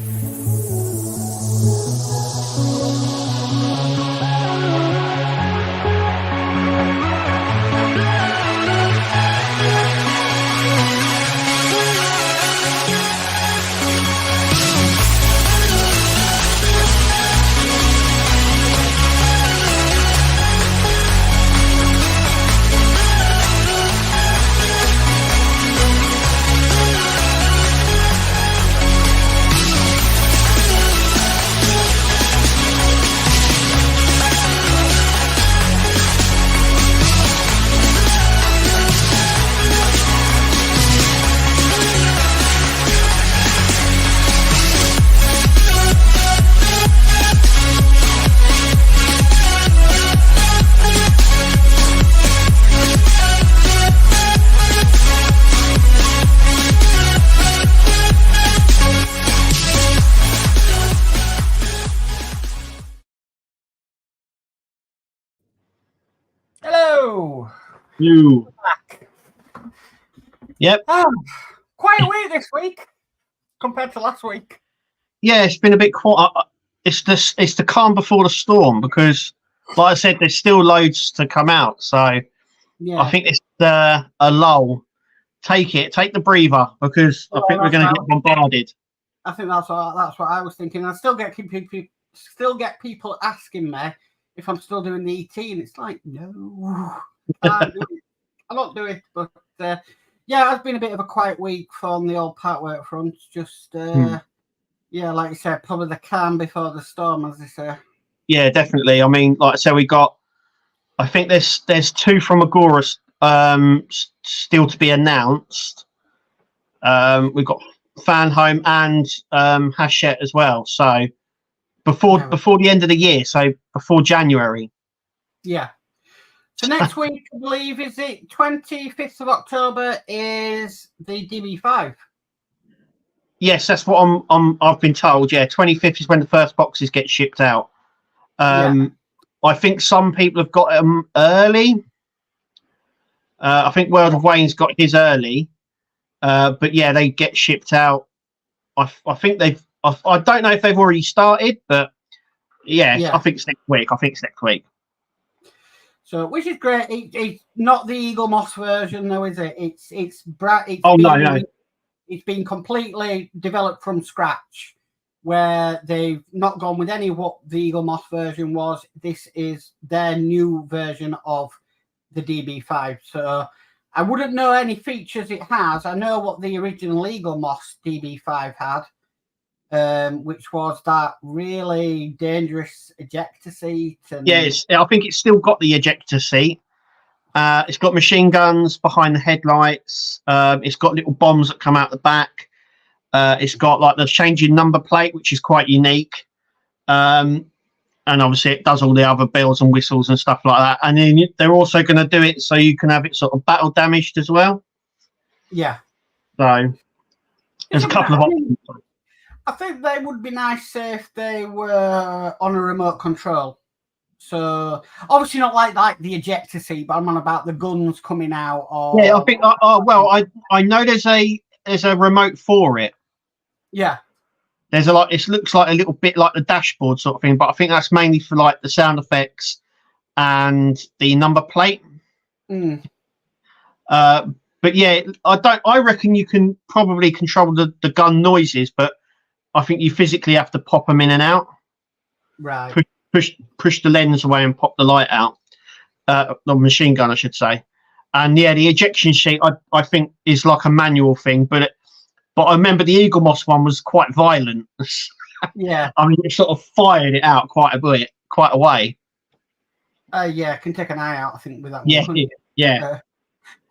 Hello. You. Yep. Quite a week this week compared to last week. Yeah, it's been a bit quiet. It's the calm before the storm because, like I said, there's still loads to come out. So Yeah. I think it's a lull. Take the breather because I think we're going to get bombarded. I think that's what I was thinking. I still get people asking me if I'm still doing the ET, and it's like, no, I don't do it. But yeah, it's been a bit of a quiet week from the old Partwork front. Just yeah, like you said, probably the calm before the storm, as they say. Yeah, definitely. I mean, like I said, I think there's two from Agora still to be announced. We've got Fan Home and Hachette as well. So before the end of the year, so before January. Yeah. So next week, I believe, is it 25th of October is the DB5. Yes, that's what I've been told. Yeah, 25th is when the first boxes get shipped out. I think some people have got them early. I think World of Wayne's got his early, but yeah, they get shipped out. I think I don't know if they've already started, but yeah. I think it's next week. So, which is great. It's not the Eagle Moss version, though, is it? It's no. It's been completely developed from scratch, where they've not gone with any of what the Eagle Moss version was. This is their new version of the DB5. So I wouldn't know any features it has. I know what the original Eagle Moss DB5 had, which was that really dangerous ejector seat. And I think it's still got the ejector seat. It's got machine guns behind the headlights. It's got little bombs that come out the back. It's got like the changing number plate, which is quite unique. And obviously it does all the other bells and whistles and stuff like that. And then they're also going to do it so you can have it sort of battle damaged as well. Yeah. So there's a couple of options. I think they would be nice if they were on a remote control. So obviously not like the ejector seat, but I'm on about the guns coming out. Yeah, I think. I know there's a remote for it. Yeah. There's it looks like a little bit like the dashboard sort of thing, but I think that's mainly for like the sound effects and the number plate. But yeah, I reckon you can probably control the gun noises, but I think you physically have to pop them in and out. Right. Push the lens away and pop the light out. The machine gun, I should say. And yeah, the ejection seat, I think, is like a manual thing, but I remember the Eagle Moss one was quite violent. Yeah. I mean, it sort of fired it out quite a way. Yeah, can take an eye out, I think, with that one. Yeah.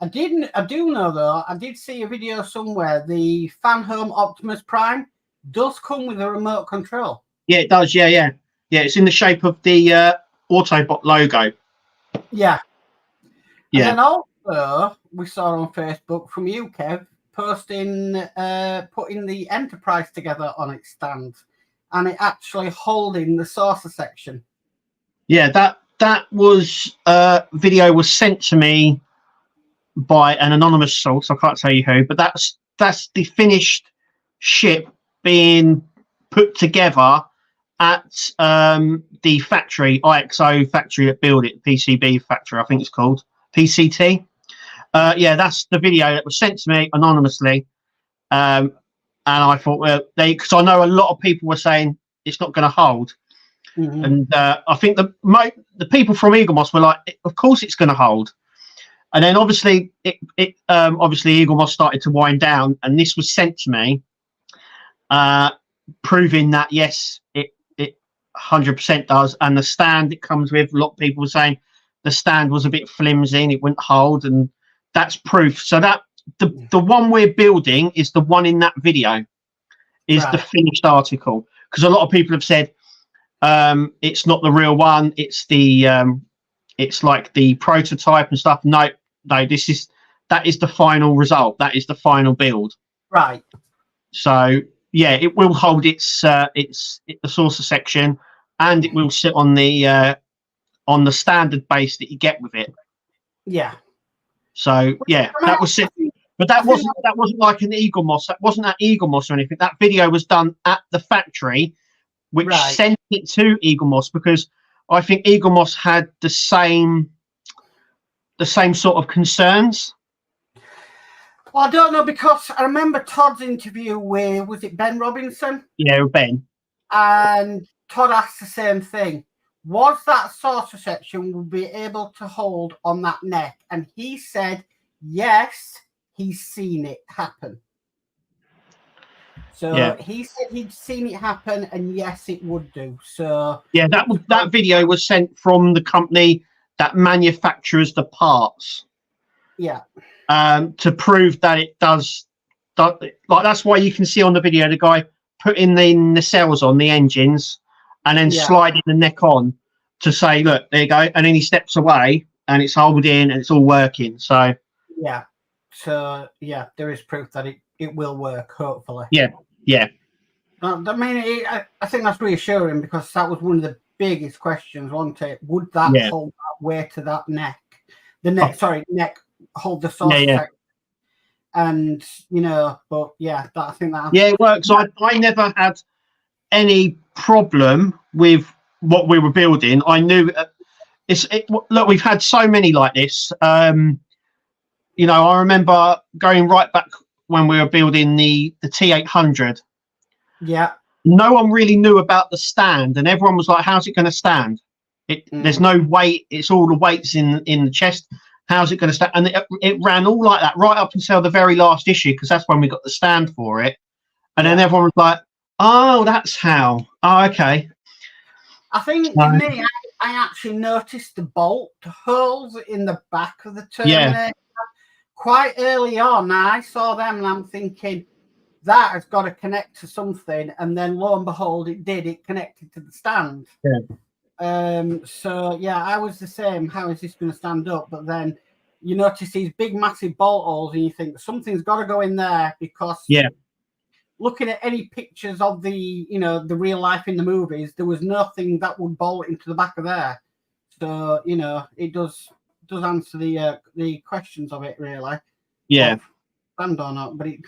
I do know, though, I did see a video somewhere, the Fan Home Optimus Prime does come with a remote control. Yeah, it does, yeah. Yeah, it's in the shape of the Autobot logo. Yeah. Yeah. And then also, we saw on Facebook from you, Kev, putting the Enterprise together on its stand, and it actually holding the saucer section. Yeah, that was video was sent to me by an anonymous source. I can't tell you who, but that's the finished ship being put together at the factory, IXO factory that built it, PCB factory, I think it's called, PCT. Yeah, that's the video that was sent to me anonymously. And I thought, well, because I know a lot of people were saying it's not going to hold. Mm-hmm. And I think the people from Eaglemoss were like, of course it's going to hold. And then obviously, obviously Eaglemoss started to wind down, and this was sent to me, proving that yes, it 100% does. And the stand it comes with, a lot of people were saying the stand was a bit flimsy and it wouldn't hold, and that's proof. So that the one we're building is the one in that video, is the finished article, because a lot of people have said it's not the real one, it's the it's like the prototype and stuff. No, that is the final result, that is the final build. Right. So yeah, it will hold its the saucer section, and it will sit on the standard base that you get with it. Yeah. So yeah, that was it. But that wasn't like an Eaglemoss. That wasn't at Eaglemoss or anything. That video was done at the factory, which sent it to Eaglemoss, because I think Eaglemoss had the same sort of concerns. Well, I don't know, because I remember Todd's interview with, was it Ben Robinson? Yeah, Ben. And Todd asked the same thing. Was that saucer section will be able to hold on that neck? And he said, yes, he's seen it happen. So he said he'd seen it happen, and yes, it would do. So yeah, that video was sent from the company that manufactures the parts. Yeah. To prove that it does, like, that's why you can see on the video the guy putting the nacelles on the engines and then sliding the neck on to say, look, there you go, and then he steps away and it's holding and it's all working. So yeah, so yeah, there is proof that it will work, hopefully. Yeah. I mean, I think that's reassuring, because that was one of the biggest questions, wasn't it? Would that hold that weight to that neck? The neck, neck hold the saucer. And but yeah, I think that it works. I never had any problem with what we were building. I knew look, we've had so many like this. I remember going right back when we were building the T800. Yeah. No one really knew about the stand, and everyone was like, how's it going to stand? There's no weight, it's all the weights in the chest. How's it going to stand? And it ran all like that right up until the very last issue, because that's when we got the stand for it. And then everyone was like, oh, that's how. Oh, okay. I think for me, I actually noticed the bolt holes in the back of the Terminator quite early on. I saw them and I'm thinking, that has got to connect to something. And then lo and behold, it did. It connected to the stand. Yeah. So yeah, I was the same. How is this going to stand up? But then you notice these big, massive bolt holes, and you think something's got to go in there, because looking at any pictures of the real life in the movies, there was nothing that would bolt into the back of there. So it does answer the questions of it, really. Yeah. Stand or not, but it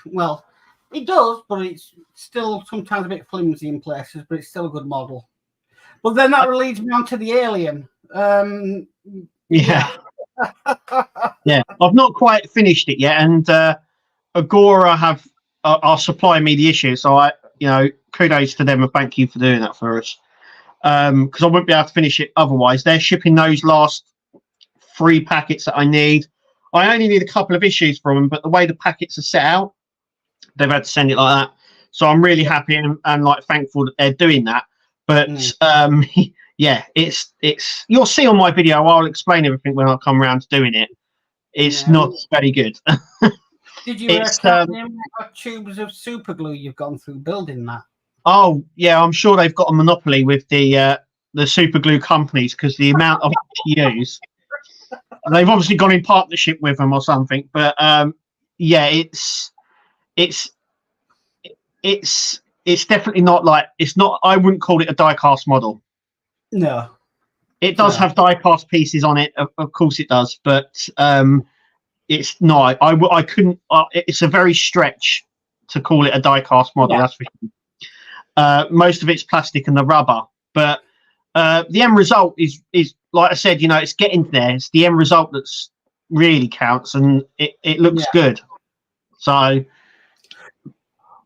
does, but it's still sometimes a bit flimsy in places, but it's still a good model. But then that leads me on to the Alien. Yeah. I've not quite finished it yet, and Agora are supplying me the issue, so kudos to them and thank you for doing that for us. Because I wouldn't be able to finish it otherwise. They're shipping those last 3 packets that I need. I only need a couple of issues from them, but the way the packets are set out, they've had to send it like that. So I'm really happy and like thankful that they're doing that. But it's you'll see on my video, I'll explain everything when I come around to doing it. It's not very good. Did you tubes of super glue you've gone through building that? Oh yeah, I'm sure they've got a monopoly with the super glue companies, because the amount of use. They've obviously gone in partnership with them or something. But it's definitely not like, it's not, I wouldn't call it a die cast model. No. It does have die cast pieces on it, of course it does, but it's not, I couldn't, it's a very stretch to call it a die cast model, that's for sure. Most of it's plastic and the rubber, but the end result is like I said, it's getting there. It's the end result that's really counts, and it looks good. So,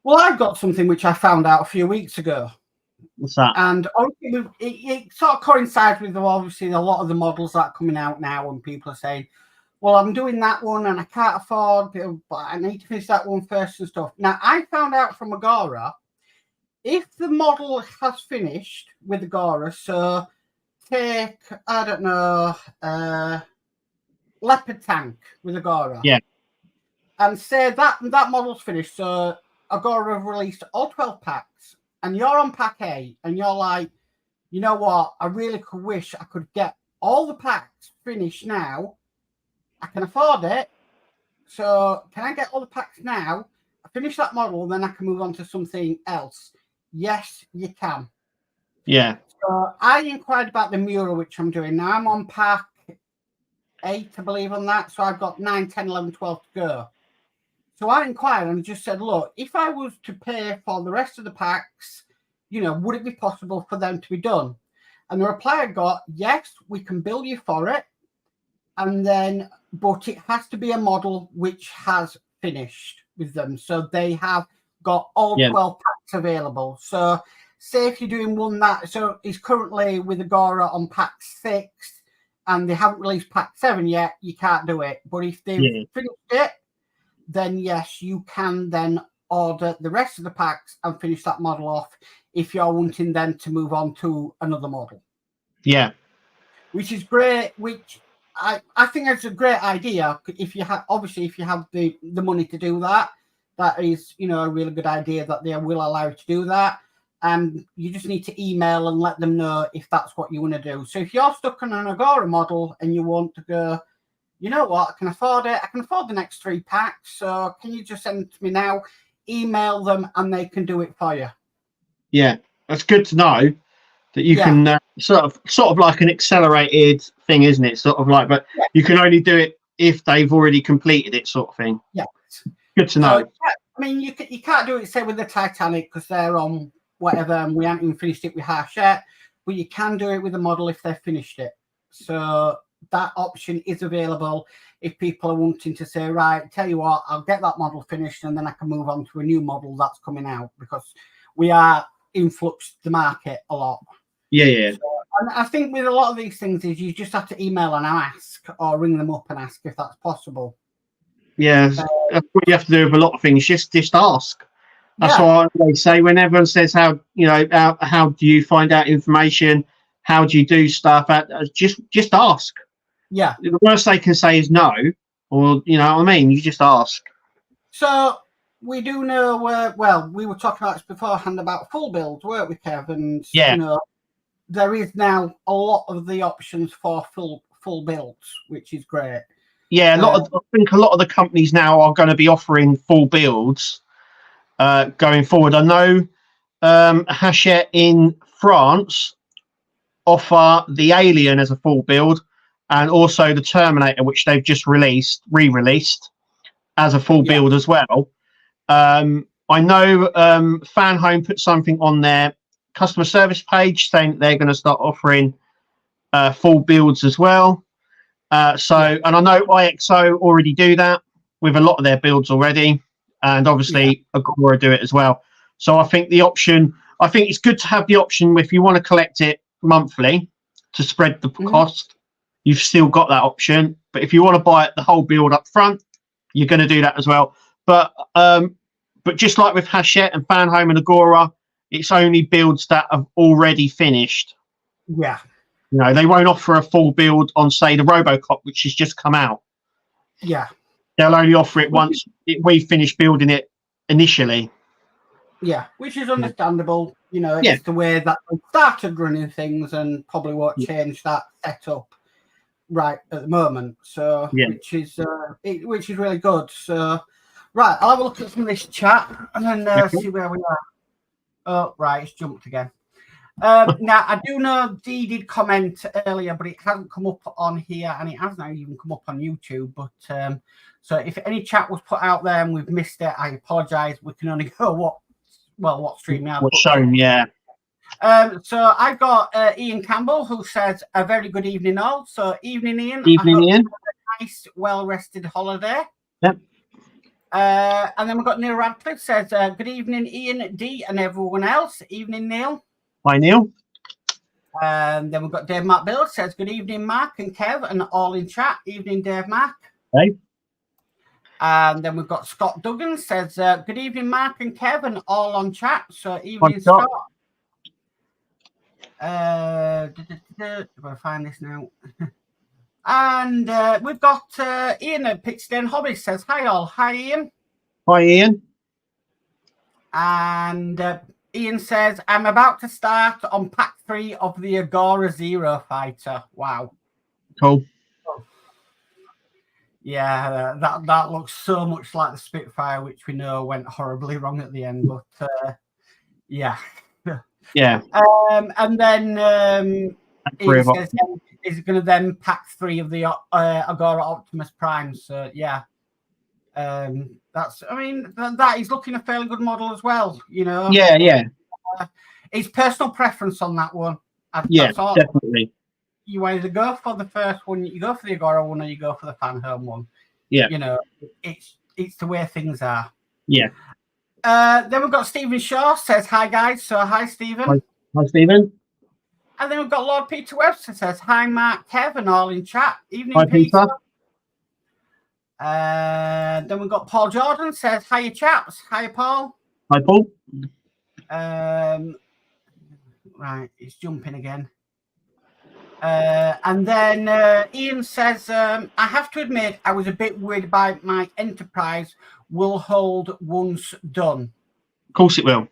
well, I've got something which I found out a few weeks ago. What's that? And obviously it sort of coincides with obviously a lot of the models that are coming out now, and people are saying, well, I'm doing that one and I can't afford it, but I need to finish that one first and stuff. Now, I found out from Agora, if the model has finished with Agora, so take, I don't know, Leopard Tank with Agora. Yeah. And say that model's finished, so Agora have released all 12 packs, and you're on pack 8, and you're like, you know what, I really could wish I could get all the packs finished now. I can afford it. So can I get all the packs now? I finish that model, then I can move on to something else. Yes, you can. Yeah. So I inquired about the mural, which I'm doing. Now I'm on pack 8, I believe, on that. So I've got 9, 10, 11, 12 to go. So I inquired and just said, look, if I was to pay for the rest of the packs, would it be possible for them to be done? And the reply I got, yes, we can bill you for it. And then, but it has to be a model which has finished with them. So they have got all 12 packs available. So say if you're doing one that, so it's currently with Agora on pack 6 and they haven't released pack 7 yet, you can't do it. But if they've finished it, then yes, you can then order the rest of the packs and finish that model off if you're wanting then to move on to another model. Yeah. Which is great, which I think it's a great idea. If you have, obviously, if you have the money to do that, that is, a really good idea that they will allow you to do that. And you just need to email and let them know if that's what you want to do. So if you're stuck on an Agora model and you want to go, you know what, I can afford it. I can afford the next 3 packs. So can you just send it to me now? Email them and they can do it for you. Yeah, that's good to know that you can sort of like an accelerated thing, isn't it? Sort of like, but you can only do it if they've already completed it, sort of thing. Yeah. Good to know. I mean, you can't do it, say, with the Titanic because they're on whatever and we haven't even finished it with Harsh yet, but you can do it with a model if they've finished it. So that option is available if people are wanting to say, right, tell you what, I'll get that model finished and then I can move on to a new model that's coming out, because we are influxed the market a lot. Yeah. So, and I think with a lot of these things is you just have to email and ask or ring them up and ask if that's possible. Yeah, that's what you have to do with a lot of things. Just ask. That's what I say when everyone says how do you find out information? How do you do stuff? Just ask. Yeah. The worst they can say is no, or you know what I mean. You just ask. So we do know well, we were talking about this beforehand about full builds, weren't we, Kev? And there is now a lot of the options for full builds, which is great. Yeah, I think a lot of the companies now are going to be offering full builds going forward. I know Hachette in France offer the Alien as a full build, and also the Terminator, which they've just re-released as a full build as well. I know Fan Home put something on their customer service page saying that they're going to start offering full builds as well. And I know IXO already do that with a lot of their builds already, and obviously Agora do it as well. So I think it's good to have the option if you want to collect it monthly to spread the cost. You've still got that option, but if you want to buy it the whole build up front, you're going to do that as well. But just like with Hachette and Fan Home and Agora, it's only builds that have already finished. Yeah. You know, they won't offer a full build on, say, the Robocop, which has just come out. Yeah. They'll only offer it once we finish building it initially. Yeah, which is understandable. You know, it's the way that they started running things and probably won't change that setup right at the moment. So, which is really good. So, right, I'll have a look at some of this chat and then see where we are. Oh, right, it's jumped again. Now, I do know Dee did comment earlier, but it hasn't come up on here, and it hasn't even come up on YouTube. But so if any chat was put out there and we've missed it, I apologise. We can only go what stream I What's put shown, to. yeah. So I've got Ian Campbell, who says a very good evening all. So evening, Ian. Evening, Ian. A nice, well-rested holiday. Yep. And then we've got Neil Radcliffe says, good evening, Ian, D, and everyone else. Evening, Neil. Hi, Neil. And then we've got Dave Mark Bill says, good evening, Mark and Kev, and all in chat. Evening, Dave Mark. Hey. And then we've got Scott Duggan says, good evening, Mark and Kev, and all on chat. So evening, Scott. Do I find this now? And we've got Ian at Pitchden Hobby says, hi all. Hi, Ian. Hi, Ian. And Ian says, I'm about to start on pack 3 of the Agora Zero Fighter. Wow. Cool. Yeah, that looks so much like the Spitfire, which we know went horribly wrong at the end. But yeah. Yeah. And then Ian says, is going to then pack 3 of the Agora Optimus Prime. So yeah, that is looking a fairly good model as well. You know. Yeah. It's personal preference on that one. Definitely. You either go for the first one, you go for the Agora one, or you go for the fan home one. Yeah. You know, it's the way things are. Yeah. Then we've got Stephen Shaw says, hi guys. So hi, Stephen. Hi, Stephen. And then we've got Lord Peter Webster says, hi, Mark, Kevin, all in chat. Evening, hi, Peter. Peter. Then we've got Paul Jordan says, hiya, chaps. Hiya, Paul. Hi, Paul. Right, it's jumping again. And then Ian says, I have to admit, I was a bit worried about my Enterprise will hold once done. Of course it will.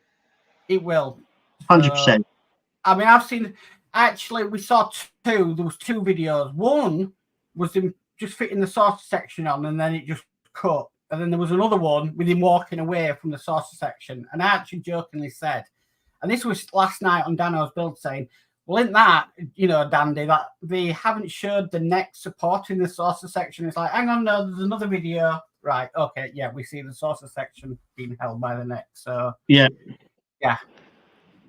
It will. 100%. I mean, I've seen, actually, we saw 2. There was 2 videos. One was him just fitting the saucer section on, and then it just cut. And then there was another one with him walking away from the saucer section. And I actually jokingly said, and this was last night on Dano's build, saying, well, isn't that, you know, dandy, that they haven't showed the neck supporting the saucer section? It's like, hang on, no, there's another video. Right, okay, yeah, we see the saucer section being held by the neck. So, yeah.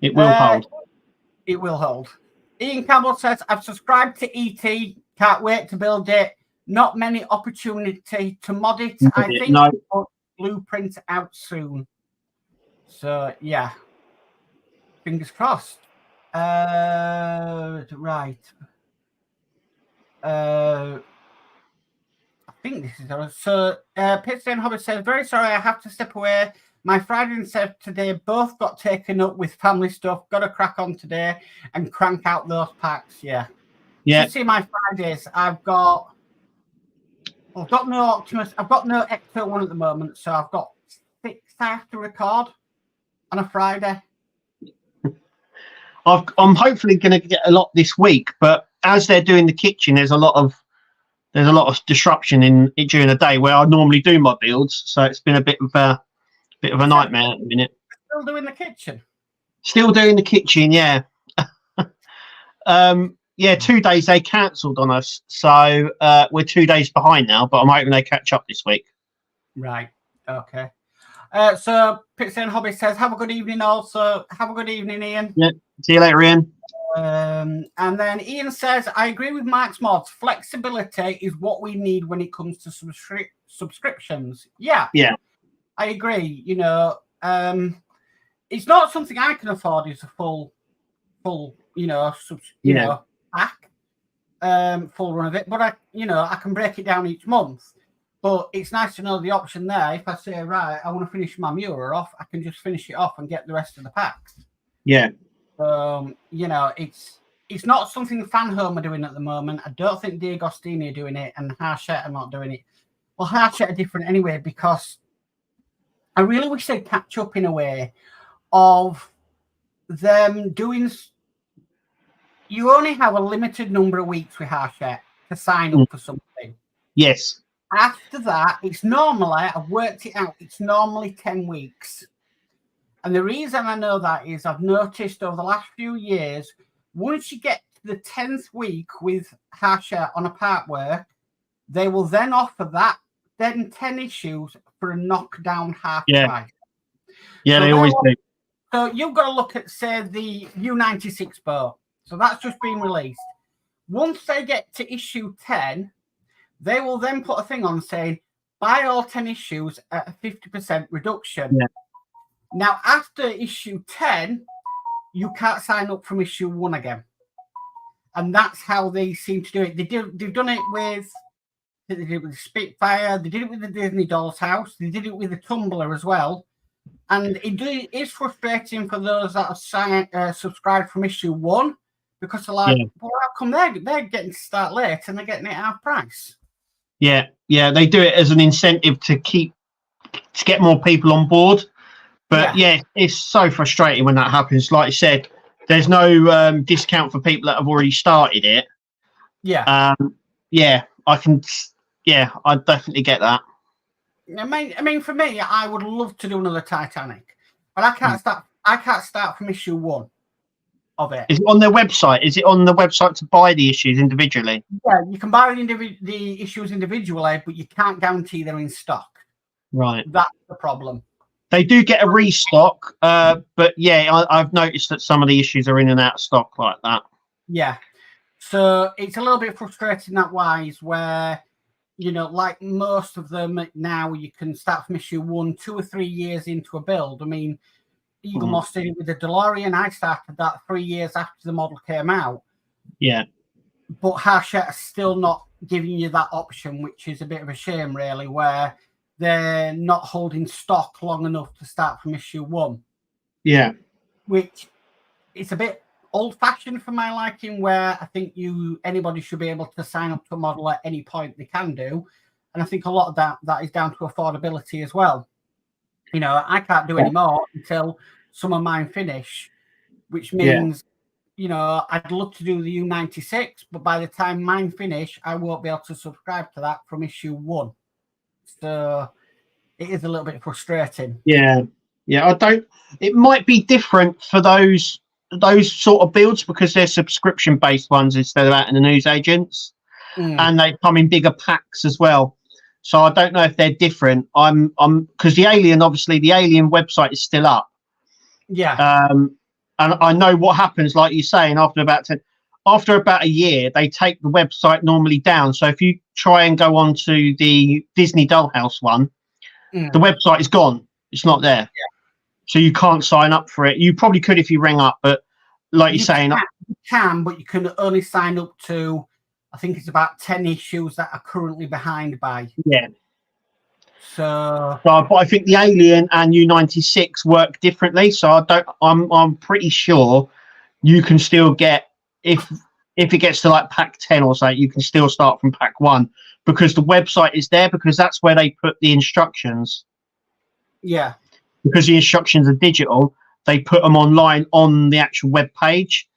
It will hold. It will hold. Ian Campbell says, I've subscribed to ET. Can't wait to build it. Not many opportunity to mod it. I think but blueprint out soon. So, yeah. Fingers crossed. Right. I think this is so. Pittston Hobbit says, very sorry, I have to step away. My Friday and Saturday both got taken up with family stuff. Got to crack on today and crank out those packs. Yeah. You see my Fridays. I've got no Optimus. I've got no Ecto 1 at the moment, so I've got 6 I have to record on a Friday. I'm hopefully going to get a lot this week, but as they're doing the kitchen, there's a lot of disruption during the day where I normally do my builds, so it's been a bit of a nightmare at the minute. Still doing the kitchen. Still doing the kitchen, yeah. 2 days they cancelled on us, so we're 2 days behind now. But I'm hoping they catch up this week. Right. Okay. So Pittston Hobby says, have a good evening. Also, have a good evening, Ian. Yeah. See you later, Ian. And then Ian says, I agree with Mark's mods. Flexibility is what we need when it comes to subscriptions. Yeah. I agree. You know, it's not something I can afford. Is a full, pack, full run of it. But I can break it down each month. But it's nice to know the option there. If I say, right, I want to finish my Muir off, I can just finish it off and get the rest of the packs. Yeah. It's not something Fan Home are doing at the moment. I don't think D'Agostini are doing it, and Harshett are not doing it. Well, Harshett are different anyway, because I really wish they'd catch up in a way of them doing. You only have a limited number of weeks with Harshett to sign up for something. Yes. After that, it's normally, I've worked it out, it's normally 10 weeks. And the reason I know that is I've noticed over the last few years, once you get to the 10th week with Harshett on a Partwork, they will then offer that, then 10 issues for a knockdown half price. Yeah, so they always do. So you've got to look at, say, the U96 boat. So that's just been released. Once they get to issue 10, they will then put a thing on saying, buy all 10 issues at a 50% reduction. Yeah. Now, after issue 10, you can't sign up from issue 1 again. And that's how they seem to do it. They've done it with, they did it with Spitfire, they did it with the Disney Doll's House, they did it with the Tumbler as well. And it is frustrating for those that have subscribed from issue 1, because they're like, well, how come they're getting to start late and they're getting it at half price? Yeah, they do it as an incentive to get more people on board. But yeah, it's so frustrating when that happens. Like I said, there's no discount for people that have already started it. Yeah. I can. Yeah, I definitely get that. I mean, for me, I would love to do another Titanic, but I can't start. I can't start from issue 1 of it. Is it on their website? Is it on the website to buy the issues individually? Yeah, you can buy the issues individually, but you can't guarantee they're in stock. Right. That's the problem. They do get a restock, but yeah, I've noticed that some of the issues are in and out of stock like that. Yeah. So it's a little bit frustrating that wise, where, you know, like most of them now, you can start from issue 1, 2 or 3 years into a build. I mean, Eagle Moss did it with the DeLorean. I started that 3 years after the model came out. Yeah. But Hachette is still not giving you that option, which is a bit of a shame, really, where they're not holding stock long enough to start from issue 1. Yeah. Which is a bit old-fashioned for my liking, where I think anybody should be able to sign up to a model at any point they can do. And I think a lot of that is down to affordability as well. You know, I can't do any more until some of mine finish, which means, you know, I'd love to do the U96, but by the time mine finish, I won't be able to subscribe to that from issue 1. So it is a little bit frustrating. Yeah. It might be different for those sort of builds because they're subscription based ones instead of out in the newsagents, and they come in bigger packs as well. So I don't know if they're different. I'm because the Alien website is still up. Yeah. And I know what happens, like you're saying, after about a year, they take the website normally down. So if you try and go on to the Disney Dollhouse one, the website is gone. It's not there. Yeah. So you can't sign up for it. You probably could if you ring up, but like you're saying, you can, but you can only sign up to, I think it's about 10 issues that are currently behind by. Yeah. So but I think the Alien and U96 work differently. So I'm pretty sure you can still get, if it gets to like pack 10 or so, you can still start from pack 1 because the website is there, because that's where they put the instructions. Yeah. Because the instructions are digital, they put them online on the actual web page,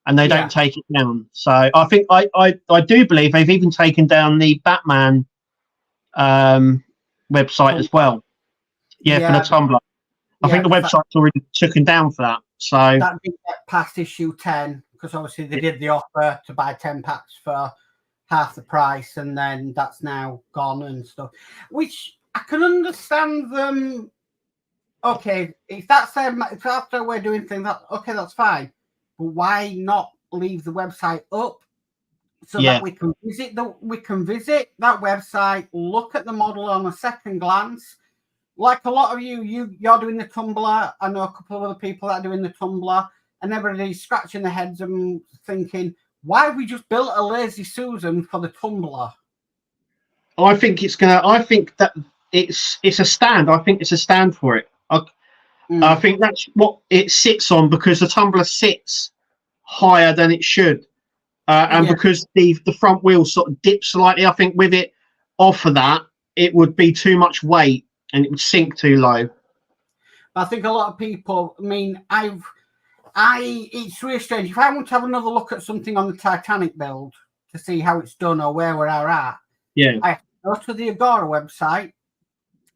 and they don't take it down. So I think I do believe they've even taken down the Batman website as well. Yeah, for the Tumblr. I think the website's already taken down for that. So that didn't get past issue 10 because obviously they did the offer to buy 10 packs for half the price, and then that's now gone and stuff. Which I can understand them. Okay, if that's their way of doing things, that's fine. But why not leave the website up so that we can visit that website, look at the model on a second glance? Like a lot of you're doing the Tumblr. I know a couple of other people that are doing the Tumblr, and everybody's scratching their heads and thinking, why have we just built a Lazy Susan for the Tumblr? I think that it's a stand. I think it's a stand for it. I think that's what it sits on, because the Tumblr sits higher than it should, and because the front wheel sort of dips slightly. I think with it off of that, it would be too much weight and it would sink too low. I think a lot of people. I mean, it's really strange. If I want to have another look at something on the Titanic build to see how it's done or where we're at, I have to go to the Agora website.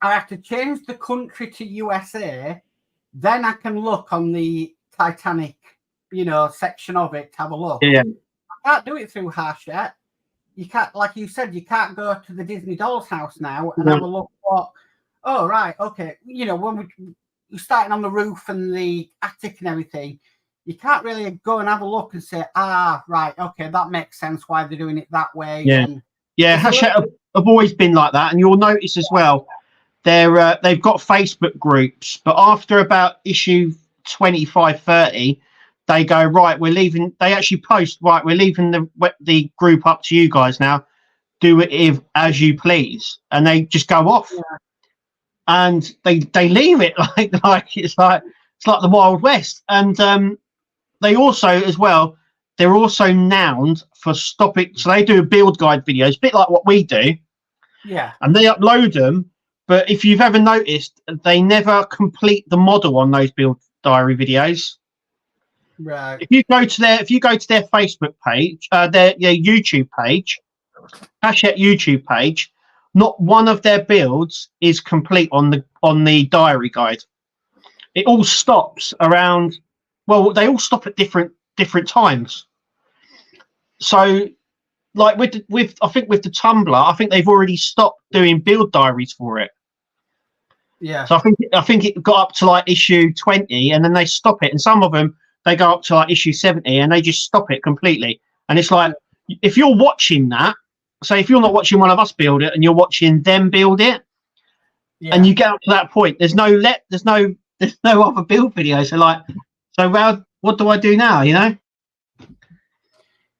I have to change the country to USA. Then I can look on the Titanic, section of it to have a look. Yeah. I can't do it through Hachette. You can't, like you said, you can't go to the Disney Doll's House now and have a look. Oh, right, okay. When you're starting on the roof and the attic and everything, you can't really go and have a look and say, right, okay, that makes sense why they're doing it that way. Yeah, and Hachette have always been like that, and you'll notice as well, they've got Facebook groups, but after about issue 25-30, they go, right, we're leaving. They actually post, right, we're leaving the group up to you guys now. Do it as you please, and they just go off, and they leave it like it's like the Wild West. And they also as well, they're also nowned for stopping. So they do build guide videos, a bit like what we do, and they upload them. But if you've ever noticed, they never complete the model on those build diary videos. Right. If you go to their Facebook page, their YouTube page, Hachette YouTube page, not one of their builds is complete on the diary guide. It all stops around. Well, they all stop at different times. So, like with I think with the Tumblr, I think they've already stopped doing build diaries for it. Yeah. So I think it got up to like issue 20, and then they stop it. And some of them they go up to like issue 70, and they just stop it completely. And it's like, if you're watching that, so if you're not watching one of us build it and you're watching them build it, and you get up to that point, there's no other build video. So like, what do I do now? You know,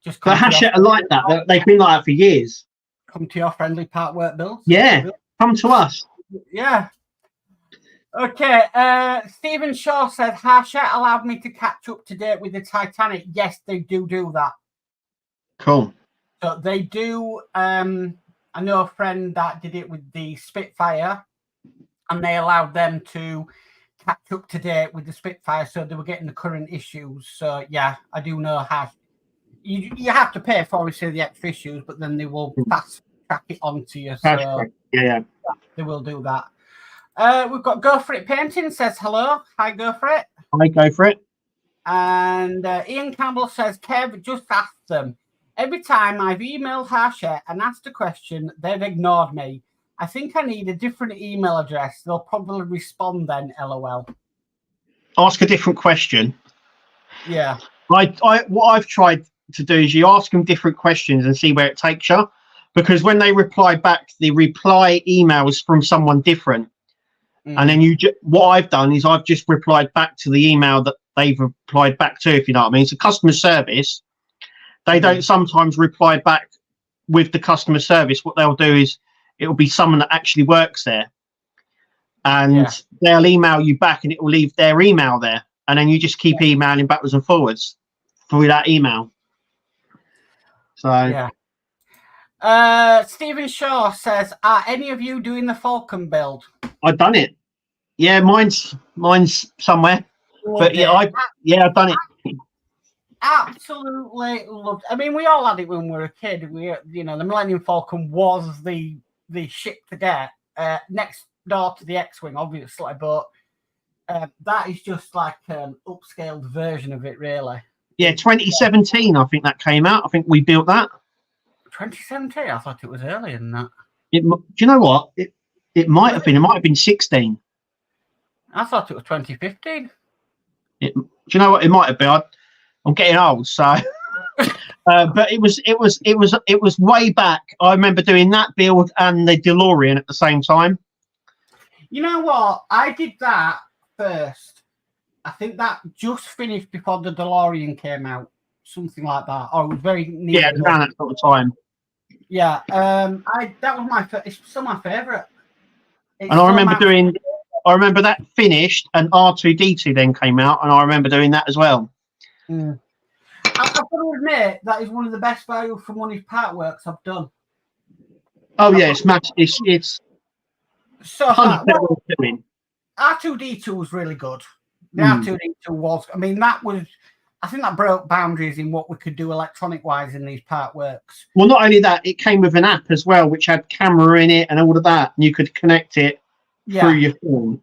just but Hachette are like that. They've been like that for years. Come to your friendly Partwork builds. Yeah, come to us. Yeah. Okay. Stephen Shaw said Hachette allowed me to catch up to date with the Titanic. Yes, they do that. Cool. So they do. I know a friend that did it with the Spitfire, and they allowed them to catch up to date with the Spitfire, so they were getting the current issues. So yeah, I do know how you have to pay for obviously the extra issues, but then they will fast track it onto you. So yeah, they will do that. We've got Go For It Painting says hello. Hi, Go For It. Hi, Go For It. And Ian Campbell says, Kev, just ask them. Every time I've emailed Hachette and asked a question, they've ignored me. I think I need a different email address. They'll probably respond then, LOL. Ask a different question. Yeah. What I've tried to do is you ask them different questions and see where it takes you. Because when they reply back, the reply emails from someone different. And then what I've done is I've just replied back to the email that they've replied back to, if you know what I mean. So customer service, they don't sometimes reply back with the customer service. What they'll do is it'll be someone that actually works there, and they'll email you back, and it will leave their email there, and then you just keep emailing backwards and forwards through that email. So Stephen Shaw says, are any of you doing the Falcon build? I've done it. Yeah, mine's somewhere. But I've done it. Absolutely loved. I mean, we all had it when we were a kid. The Millennium Falcon was the ship to get next door to the X-wing, obviously, but that is just like an upscaled version of it, really. Yeah, 2017, I think that came out. I think we built that. 2017? I thought it was earlier than that. Do you know what? It might have been. It might have been 16. I thought it was 2015. Do you know what? It might have been. I'm getting old, so. But it was way back. I remember doing that build and the DeLorean at the same time. You know what? I did that first. I think that just finished before the DeLorean came out, something like that. Or it was very near. Yeah, it was around that sort of time. Yeah, that was it's still my favourite. And I remember that finished, and R2D2 then came out, and I remember doing that as well. I've got to admit that is one of the best value for money Partworks I've done. Oh yeah, it's massive. It's so R2D2 was really good. The R2D2 was. I mean, I think that broke boundaries in what we could do electronic wise in these Partworks. Well, not only that, it came with an app as well, which had camera in it and all of that, and you could connect it through your phone.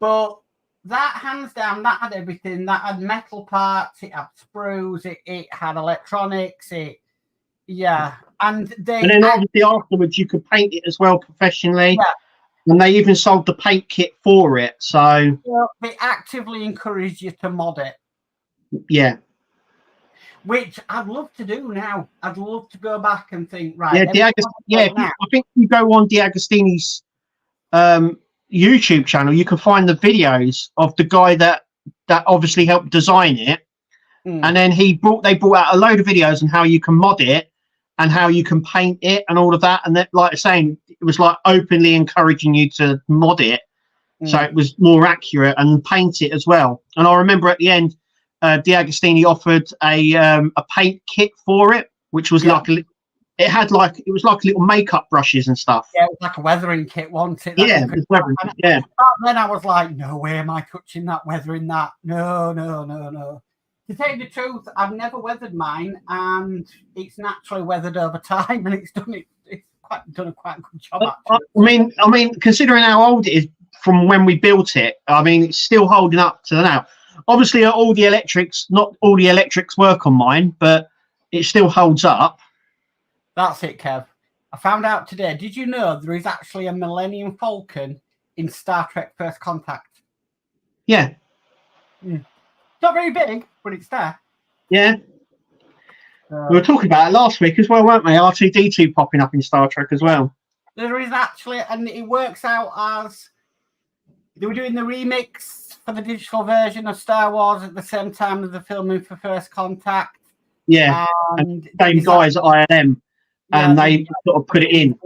But that, hands down, that had everything. That had metal parts, it had sprues, it had electronics, and then obviously afterwards you could paint it as well professionally. And they even sold the paint kit for it. So well, they actively encourage you to mod it. Yeah. Which I'd love to do now. I'd love to go back and think, right. Yeah, I think if you go on D'Agostini's YouTube channel, you can find the videos of the guy that obviously helped design it. And then they brought out a load of videos on how you can mod it and how you can paint it and all of that. And that, like I was saying, it was like openly encouraging you to mod it. So it was more accurate and paint it as well. And I remember at the end, D'Agostini offered a paint kit for it, which was like it was like little makeup brushes and stuff. Yeah, it was like a weathering kit, wasn't it? Yeah, weathering. Yeah. Then I was like, no way am I touching that, weathering that. No. To tell you the truth, I've never weathered mine, and it's naturally weathered over time, and it's done a quite good job. Actually. I mean, considering how old it is from when we built it, I mean, it's still holding up to now. Obviously, not all the electrics work on mine, but it still holds up. That's it, Kev. I found out today. Did you know there is actually a Millennium Falcon in Star Trek First Contact? Yeah. Not very big, but it's there. Yeah. We were talking about it last week as well, weren't we? R2-D2 popping up in Star Trek as well. There is actually, and it works out as they were doing the remix for the digital version of Star Wars at the same time as the filming for First Contact. Yeah, and same guys at ILM, and they sort of put it in.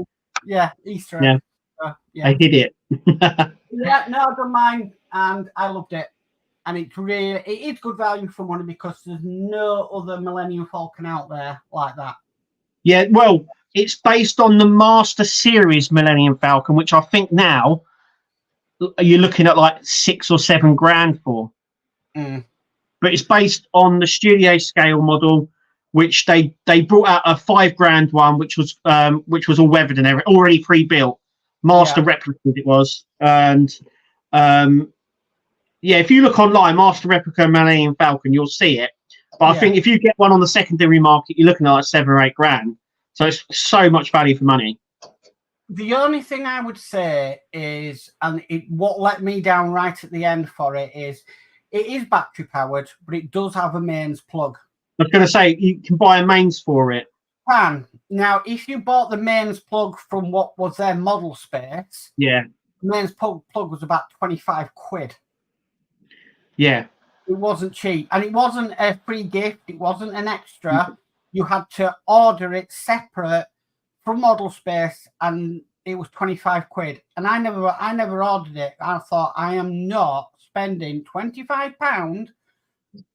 Yeah, Easter egg. Yeah, they did it. Yeah, no, I don't mind, and I loved it. And it is good value for money because there's no other Millennium Falcon out there like that. Yeah, well, it's based on the Master Series Millennium Falcon, which I think now you're looking at like $6 or $7 for. But it's based on the studio scale model, which they brought out a $5 one, which was all weathered and everything, already pre-built, master replicas it was, and yeah, if you look online, Master Replica Millennium Falcon, you'll see it. But I think if you get one on the secondary market, you're looking at like $7 or $8. So it's so much value for money. The only thing I would say is, and what let me down right at the end for it is battery powered, but it does have a mains plug. I was going to say, you can buy a mains for it. Now, if you bought the mains plug from what was their model space, the mains plug was about 25 quid. Yeah. It wasn't cheap. And it wasn't a free gift. It wasn't an extra. You had to order it separate from model space, and it was 25 quid. And I never ordered it. I thought, I am not spending £25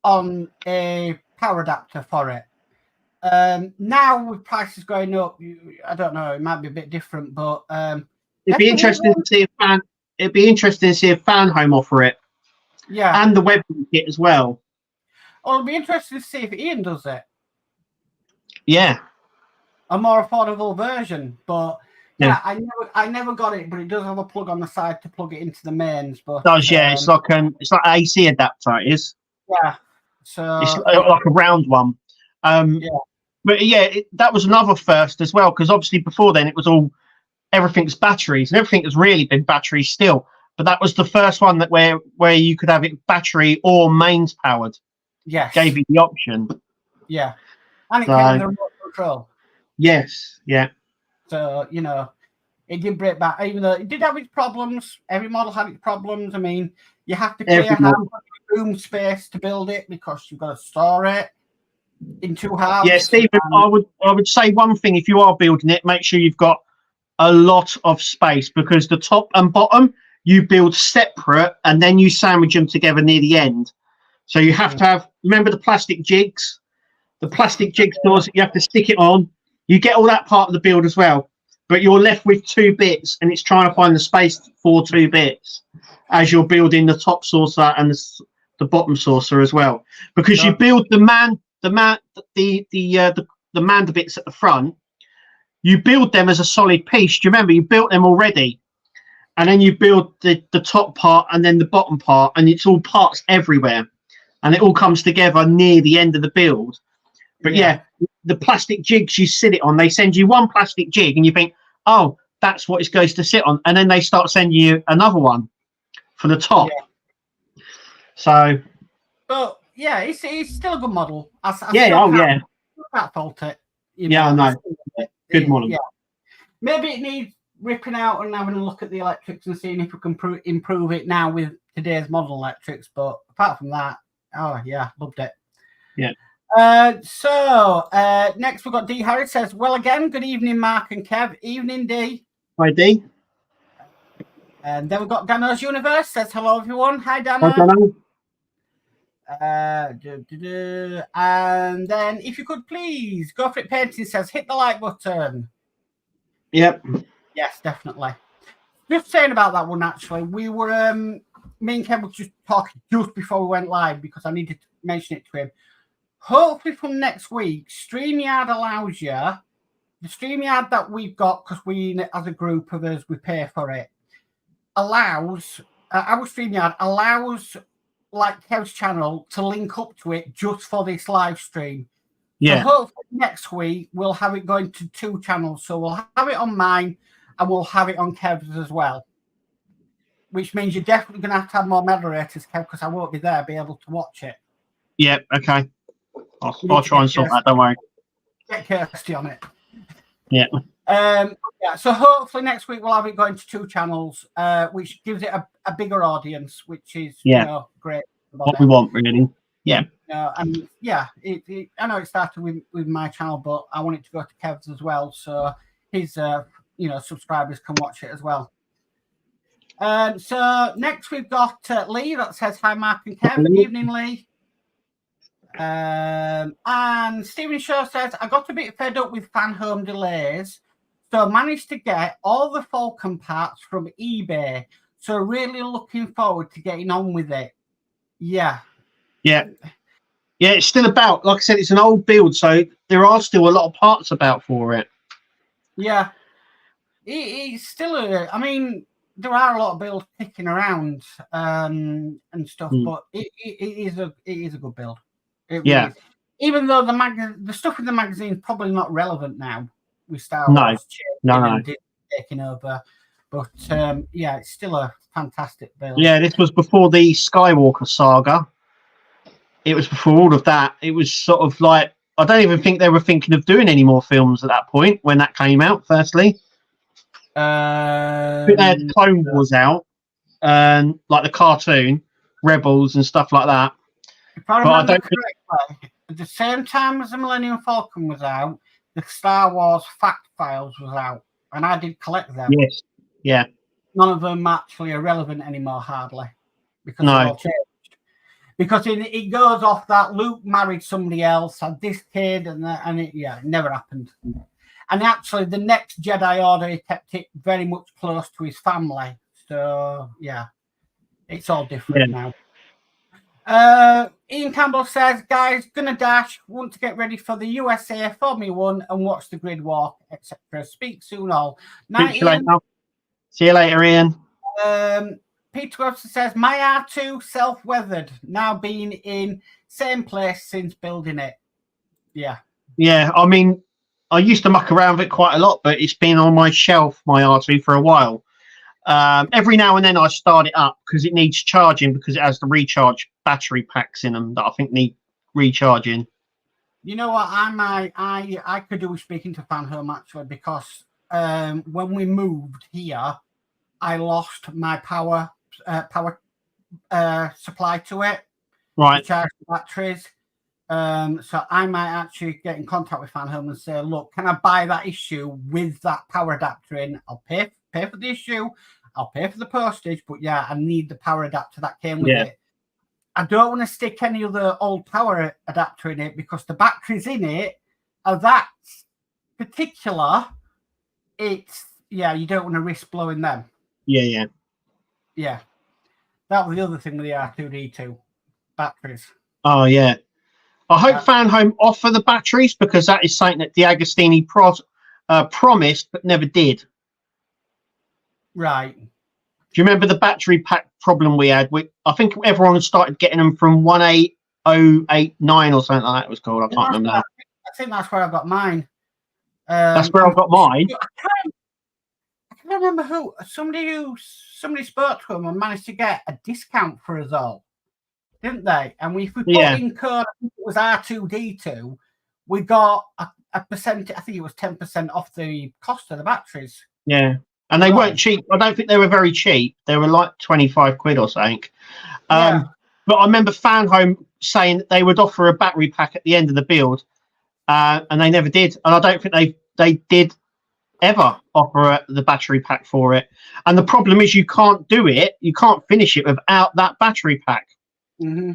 on a power adapter for it. Now with prices going up, I don't know, it might be a bit different, but it'd be interesting to see if Fan Home offer it. Yeah, and the web kit as well. Oh, it'll be interesting to see if Ian does it. Yeah, a more affordable version, but I never got it. But it does have a plug on the side to plug it into the mains. But it does, yeah. It's like an AC adapter. It is. Yeah, so it's like a round one. But yeah, that was another first as well, because obviously before then it was everything's batteries, and everything has really been batteries still. But that was the first one that where you could have it battery or mains powered. Yes. Gave you the option. Yeah. And it came with the remote control. Yes. Yeah. So, it did break back, even though it did have its problems. Every model had its problems. I mean, you have to clear half of the room space to build it because you've got to store it in two halves. Yeah, Stephen, I would say one thing: if you are building it, make sure you've got a lot of space, because the top and bottom you build separate and then you sandwich them together near the end. So you have to have, remember the plastic jigs? The plastic jigsaws, you have to stick it on. You get all that part of the build as well, but you're left with 2 bits, and it's trying to find the space for 2 bits as you're building the top saucer and the bottom saucer as well. Because you build the mander bits at the front, you build them as a solid piece. Do you remember? You built them already. And then you build the top part and then the bottom part, and it's all parts everywhere. And it all comes together near the end of the build. But yeah, the plastic jigs you sit it on, they send you one plastic jig and you think, oh, that's what it goes to sit on, and then they start sending you another one for the top. Yeah. So, but yeah, it's still a good model. I can't fault it. I know. Good model. Yeah, maybe it needs ripping out and having a look at the electrics and seeing if we can improve it now with today's model electrics. But apart from that, oh yeah, loved it. Yeah. So next we've got D. Harris says, well, again, good evening, Mark and Kev. Evening, D. Hi, D. And then we've got Dano's Universe says, hello, everyone. Hi, Dano. Hi, Dano. And then if you could please, Go For It Painting says, hit the like button. Yep. Yes, definitely. Just saying about that one, actually, we were, me and Kev were just talking just before we went live because I needed to mention it to him. Hopefully from next week, StreamYard allows you, the StreamYard that we've got, because we, as a group of us, we pay for it, allows, our StreamYard allows, like Kev's channel, to link up to it just for this live stream. Yeah. So hopefully next week, we'll have it going to 2 channels. So we'll have it on mine and we'll have it on Kev's as well. Which means you're definitely going to have more moderators, Kev, because I won't be there, be able to watch it. Yeah, okay. I'll try and sort that, don't worry. Get Kirsty on it. Yeah. Yeah. So hopefully next week we'll have it going to 2 channels, which gives it a bigger audience, which is great. What we want, really. Yeah. And yeah, I know it started with my channel, but I want it to go to Kev's as well, so his subscribers can watch it as well. So next we've got Lee that says hi, Mark and Kev. Good evening, Lee. And Stephen Shaw says, I got a bit fed up with fan home delays, so I managed to get all the Falcon parts from eBay. So really looking forward to getting on with it. Yeah. Yeah. Yeah, it's still about, like I said, it's an old build, so there are still a lot of parts about for it. Yeah. It's still I mean, there are a lot of builds kicking around and stuff, but it is a good build. Really is. Even though the stuff in the magazine is probably not relevant now with Star Wars taking over. But yeah, it's still a fantastic build. Yeah, this was before the Skywalker saga. It was before all of that. It was sort of like, I don't even think they were thinking of doing any more films at that point when that came out, firstly. I think they had Clone Wars out, and like the cartoon, Rebels and stuff like that. If I remember correctly, at the same time as the Millennium Falcon was out, the Star Wars Fact Files was out, and I did collect them. Yes, yeah. None of them actually are relevant anymore, hardly, because they've all changed. Because it goes off that Luke married somebody else, had this kid, and it never happened. And actually, the next Jedi Order, he kept it very much close to his family. So, yeah, it's all different now. Ian Campbell says, guys, gonna dash, want to get ready for the USA Formula 1 and watch the grid walk, etc. Speak soon, all. Night, Ian. See you later, Ian. Peter Webster says, my R2 self-weathered, now been in same place since building it. Yeah. Yeah, I mean, I used to muck around with it quite a lot, but it's been on my shelf, my R2, for a while. Every now and then I start it up because it needs charging, because it has the recharge battery packs in them that I think need recharging. You know what? I could do with speaking to Fan Home, actually, because when we moved here, I lost my power supply to it. Right. To charge the batteries. So I might actually get in contact with Fan Home and say, look, can I buy that issue with that power adapter in? I'll pay for the issue. I'll pay for the postage, but yeah, I need the power adapter that came with it. I don't want to stick any other old power adapter in it because the batteries in it are that particular. It's, you don't want to risk blowing them. Yeah. That was the other thing with the R2D2 batteries. Oh, yeah. I hope Fan Home offer the batteries, because that is something that DeAgostini promised but never did. Right. Do you remember the battery pack problem we had? I think everyone started getting them from 18089 or something like that it was called. I can't remember. I think that's where I got mine. That's where I got mine. I don't remember who. Somebody spoke to them and managed to get a discount for us all, didn't they? And if we put in code, I think it was R2D2, we got a percentage. I think it was 10% off the cost of the batteries. Yeah, and they weren't cheap. I don't think they were very cheap. They were like 25 quid or something. But I remember Fanhome saying that they would offer a battery pack at the end of the build, and they never did. And I don't think they did ever offer the battery pack for it. And the problem is you can't do it. You can't finish it without that battery pack. Mm-hmm.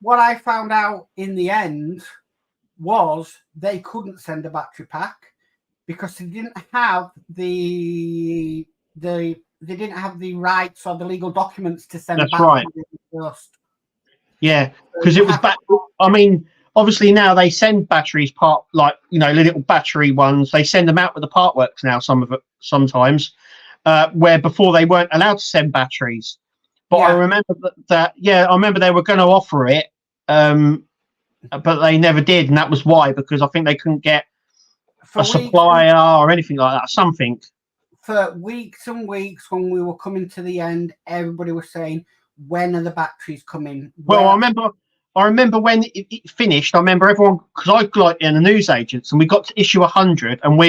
What I found out in the end was they couldn't send a battery pack because they didn't have the rights or the legal documents to send. That's right. Yeah, because it was back. I mean, obviously now they send batteries little battery ones. They send them out with the Partworks now. Sometimes, where before they weren't allowed to send batteries. But I remember I remember they were going to offer it, but they never did, and that was why, because I think they couldn't get a supplier or anything like that. Something. For weeks and weeks, when we were coming to the end, everybody was saying, "When are the batteries coming?" Well, I remember when it finished. I remember everyone, because I got in the newsagents, and we got to issue 100, and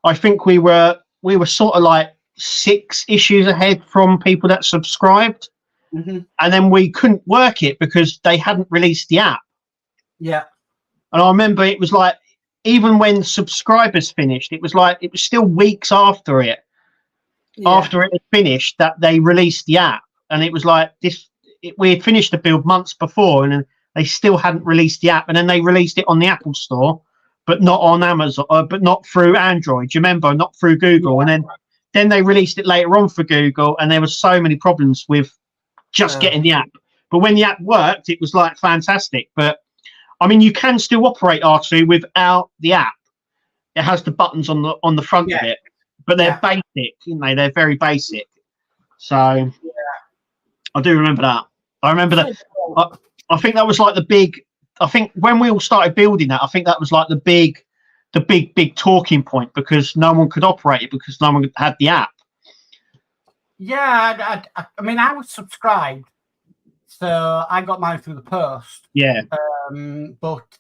I think we were sort of like 6 issues ahead from people that subscribed. Mm-hmm. And then we couldn't work it because they hadn't released the app. Yeah. And I remember it was like, even when subscribers finished, it was still weeks after it had finished, that they released the app. And it was like we had finished the build months before, and they still hadn't released the app. And then they released it on the Apple Store, but not on Amazon, but not through Android. Do you remember? Not through Google. Yeah. And then they released it later on for Google, and there were so many problems with just getting the app. But when the app worked, it was like fantastic. But I mean, you can still operate R2 without the app. It has the buttons on the front of it, but they're basic, they're very basic. So I do remember that. I remember that. I think that was like I think when we all started building that, I think that was like the big talking point, because no one could operate it because no one had the app. Yeah, I mean, I was subscribed, so I got mine through the post. Yeah. But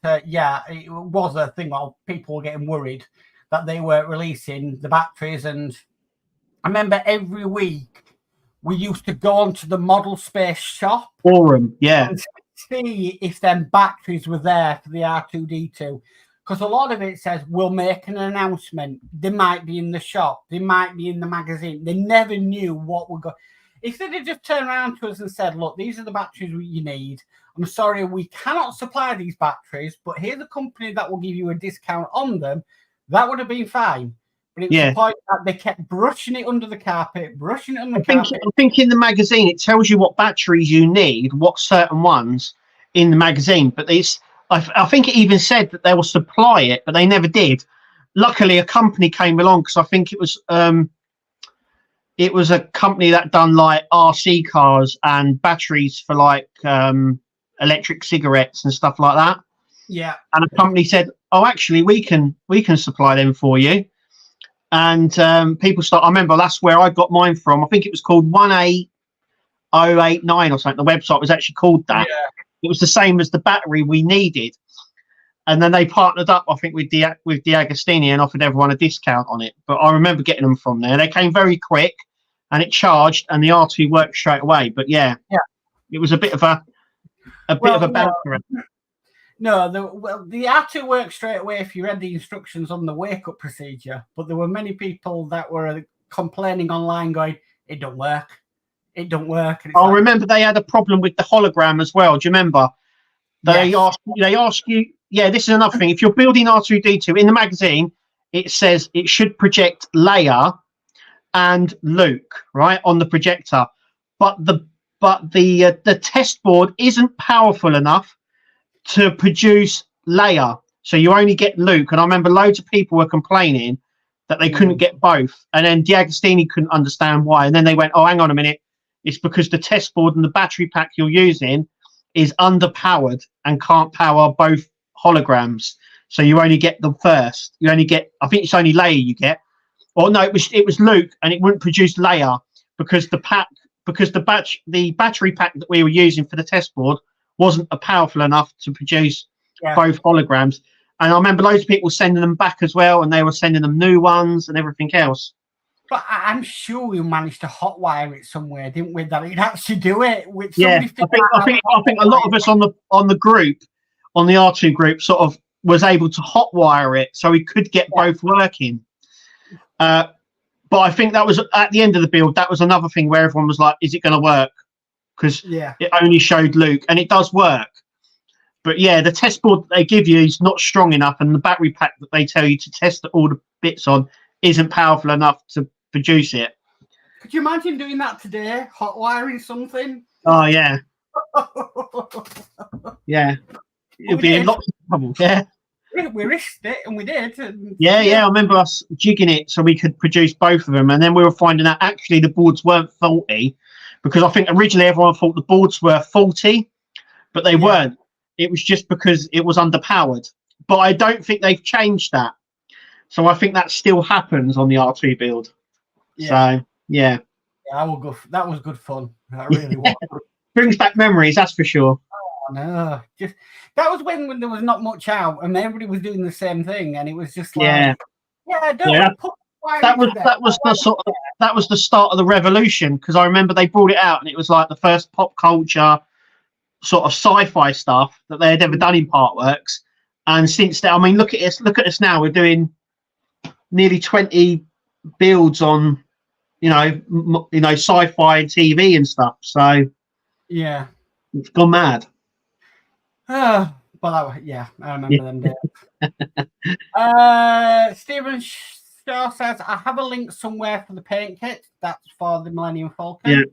it was a thing while people were getting worried that they weren't releasing the batteries. And I remember every week we used to go onto the Model Space shop forum, and see if them batteries were there for the R2D2. Because a lot of it says, we'll make an announcement. They might be in the shop. They might be in the magazine. They never knew what would go. If they'd have just turned around to us and said, look, these are the batteries you need. I'm sorry, we cannot supply these batteries, but here's a company that will give you a discount on them. That would have been fine. But it was the point that they kept brushing it under the carpet, I think in the magazine, it tells you what batteries you need, what certain ones in the magazine. But I think it even said that they will supply it, but they never did. Luckily, a company came along, because I think it was a company that done like RC cars and batteries for like electric cigarettes and stuff like that. Yeah. And a company said, "Oh, actually, we can supply them for you." And people I remember that's where I got mine from. I think it was called 18089 or something. The website was actually called that. Yeah. It was the same as the battery we needed. And then they partnered up, I think, with D'Agostini and offered everyone a discount on it. But I remember getting them from there. They came very quick, and it charged, and the R2 worked straight away. But it was a bit of a bouncer. No, the R2 worked straight away if you read the instructions on the wake-up procedure. But there were many people that were complaining online, going, "It don't work. It don't work." I remember they had a problem with the hologram as well. Do you remember? They ask you. Yeah, this is another thing. If you're building R2D2 in the magazine, it says it should project Leia and Luke, right, on the projector. But the test board isn't powerful enough to produce Leia, so you only get Luke. And I remember loads of people were complaining that they couldn't get both, and then D'Agostini couldn't understand why. And then they went, "Oh, hang on a minute, it's because the test board and the battery pack you're using is underpowered and can't power both holograms, so you only get them first. You only get, I think it's only Leia you get, Or no, it was Luke, and it wouldn't produce Leia because the battery pack that we were using for the test board wasn't powerful enough to produce both holograms. And I remember loads of people sending them back as well, and they were sending them new ones and everything else. But I'm sure we managed to hotwire it somewhere, didn't we? That it'd actually do it. Yeah, I think a lot of us on the group, on the R2 group, sort of was able to hotwire it so we could get both working. But I think that was at the end of the build. That was another thing where everyone was like, "Is it going to work?" Because it only showed Luke, and it does work. But yeah, the test board that they give you is not strong enough, and the battery pack that they tell you to test all the bits on isn't powerful enough to produce it. Could you imagine doing that today? Hot wiring something? Oh yeah. Yeah. It'd be a lot of trouble. Yeah. We risked it and we did. And yeah, I remember us jigging it so we could produce both of them, and then we were finding out actually the boards weren't faulty, because I think originally everyone thought the boards were faulty, but they weren't. It was just because it was underpowered. But I don't think they've changed that. So I think that still happens on the R2 build. Yeah. So, yeah. That was good fun. That really was. Brings back memories, that's for sure. Oh, no. That was when there was not much out and everybody was doing the same thing. And it was just like, that was the start of the revolution, because I remember they brought it out and it was like the first pop culture sort of sci-fi stuff that they had ever done in Partworks. And since then, I mean, look at us now. We're doing nearly 20 builds on, sci-fi TV and stuff. So yeah, it's gone mad. I remember them days. Stephen Shaw says, I have a link somewhere for the paint kit. That's for the Millennium Falcon. Yeah.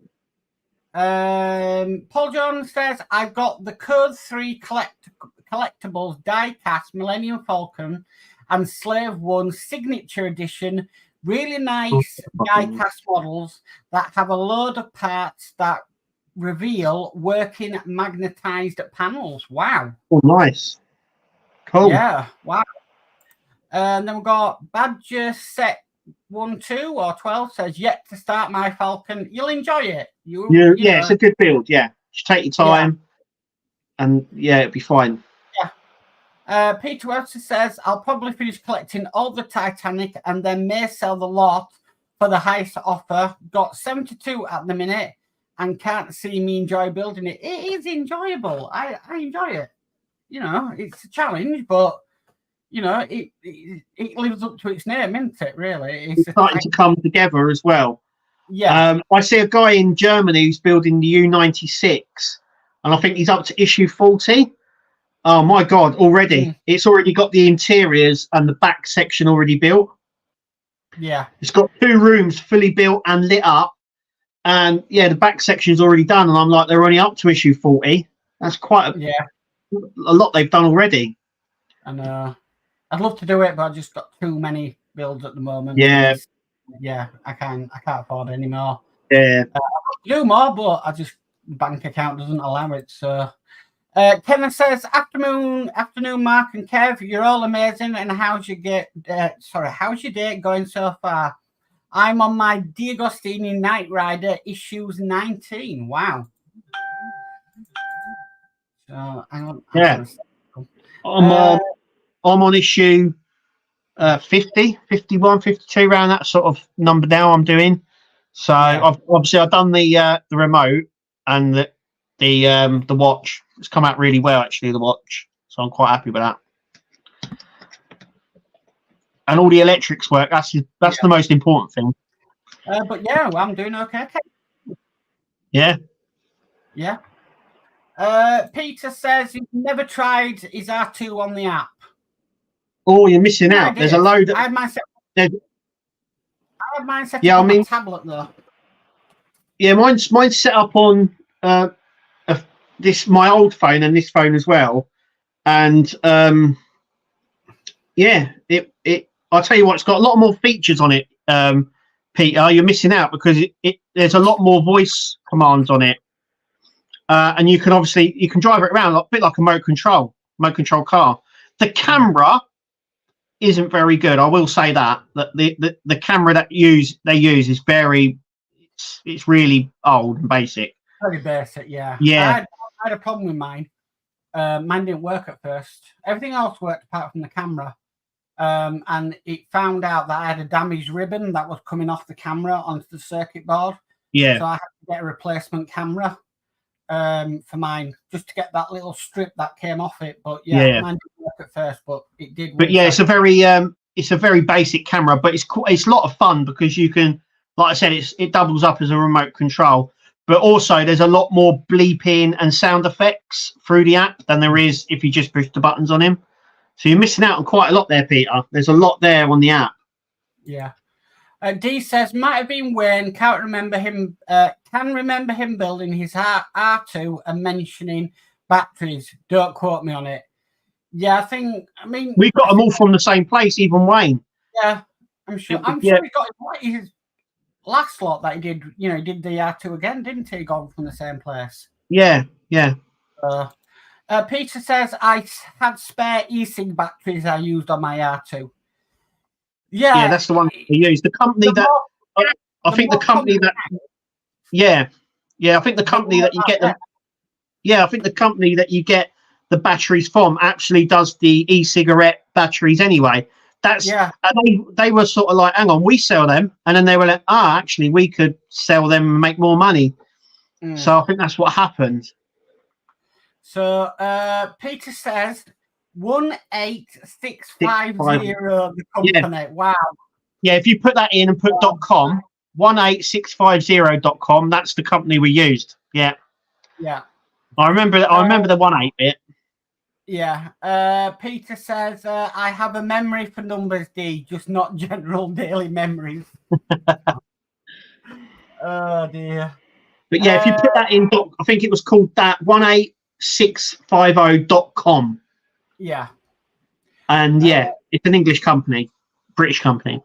Paul Jones says, I've got the Code 3 collectibles die-cast Millennium Falcon and Slave 1 Signature Edition. Really nice die-cast models that have a load of parts that reveal working magnetized panels. Wow. Oh, nice. Cool. Yeah, wow. And then we've got Badger Set 1, 2 or 12 says, yet to start my Falcon. You'll enjoy it. It's a good build. Yeah. Just take your time and it'll be fine. Yeah. Peter Webster says, I'll probably finish collecting all the Titanic and then may sell the lot for the highest offer. Got 72 at the minute and can't see me enjoy building it. It is enjoyable. I enjoy it. It's a challenge, but it lives up to its name, isn't it? Really, it's starting to come together as well. Yeah, I see a guy in Germany who's building the U-96, and I think he's up to issue 40. Oh my God! Already, it's already got the interiors and the back section already built. Yeah, it's got 2 rooms fully built and lit up, and the back section's already done. And I'm like, they're only up to issue 40. That's quite a lot they've done already. And I'd love to do it, but I've just got too many builds at the moment. Yeah, I can't afford any more. Yeah, I'd love to do more, but bank account doesn't allow it. So, Kenneth says, afternoon, Mark and Kev, you're all amazing. And how's your day going so far? I'm on my D'Agostini Knight Rider issues 19. Wow. So, hang on. I'm on issue 50, 51, 52, around that sort of number now I'm doing. So I've done the remote and the watch. It's come out really well, actually, the watch. So I'm quite happy with that. And all the electrics work. That's the most important thing. But I'm doing okay. Yeah. Yeah. Peter says he's never tried his R2 on the app. Oh, you're missing out. There's a load. I have mine set up on my tablet though. Yeah, mine's set up on my old phone and this phone as well. And I'll tell you what, it's got a lot more features on it. Peter, you're missing out because there's a lot more voice commands on it. And you can drive it around a bit like a remote control car. The camera isn't very good. I will say that the camera that they use is very, it's really old and basic. Very basic, yeah. Yeah. I had a problem with mine. Mine didn't work at first. Everything else worked apart from the camera. And it found out that I had a damaged ribbon that was coming off the camera onto the circuit board. Yeah. So I had to get a replacement camera for mine, just to get that little strip that came off it. But yeah. Mine didn't work at first, but it did. But yeah, it's a very basic camera, but it's cool. It's a lot of fun because you can, like I said, it doubles up as a remote control. But also, there's a lot more bleeping and sound effects through the app than there is if you just push the buttons on him. So you're missing out on quite a lot there, Peter. There's a lot there on the app. Yeah. D says, might have been Wayne. Can't remember him. Can remember him building his R2 and mentioning batteries. Don't quote me on it. Yeah, I mean, we've got them all from the same place, even Wayne. Yeah, I'm sure. I'm sure he got his last lot that he did. You know, he did the R2 again, didn't he? Gone from the same place. Yeah, yeah. Peter says, I had spare e-cig batteries I used on my R2. Yeah, that's the one we used. The company that I think the company that I think the company that you get them. Yeah, I think the company that you get the batteries from actually does the e-cigarette batteries anyway. And they were sort of like, hang on, we sell them, and then they were like, actually we could sell them and make more money. So I think that's what happened. So Peter says 18650 the company. Yeah. Wow. Yeah, if you put that in and put .com, 18650.com, that's the company we used. Yeah. Yeah. I remember the 18-bit. Yeah. Peter says, I have a memory for numbers, D, just not general daily memories. Oh, dear. But yeah, if you put that in, I think it was called that 18650.com. Yeah. And it's an English company, British company.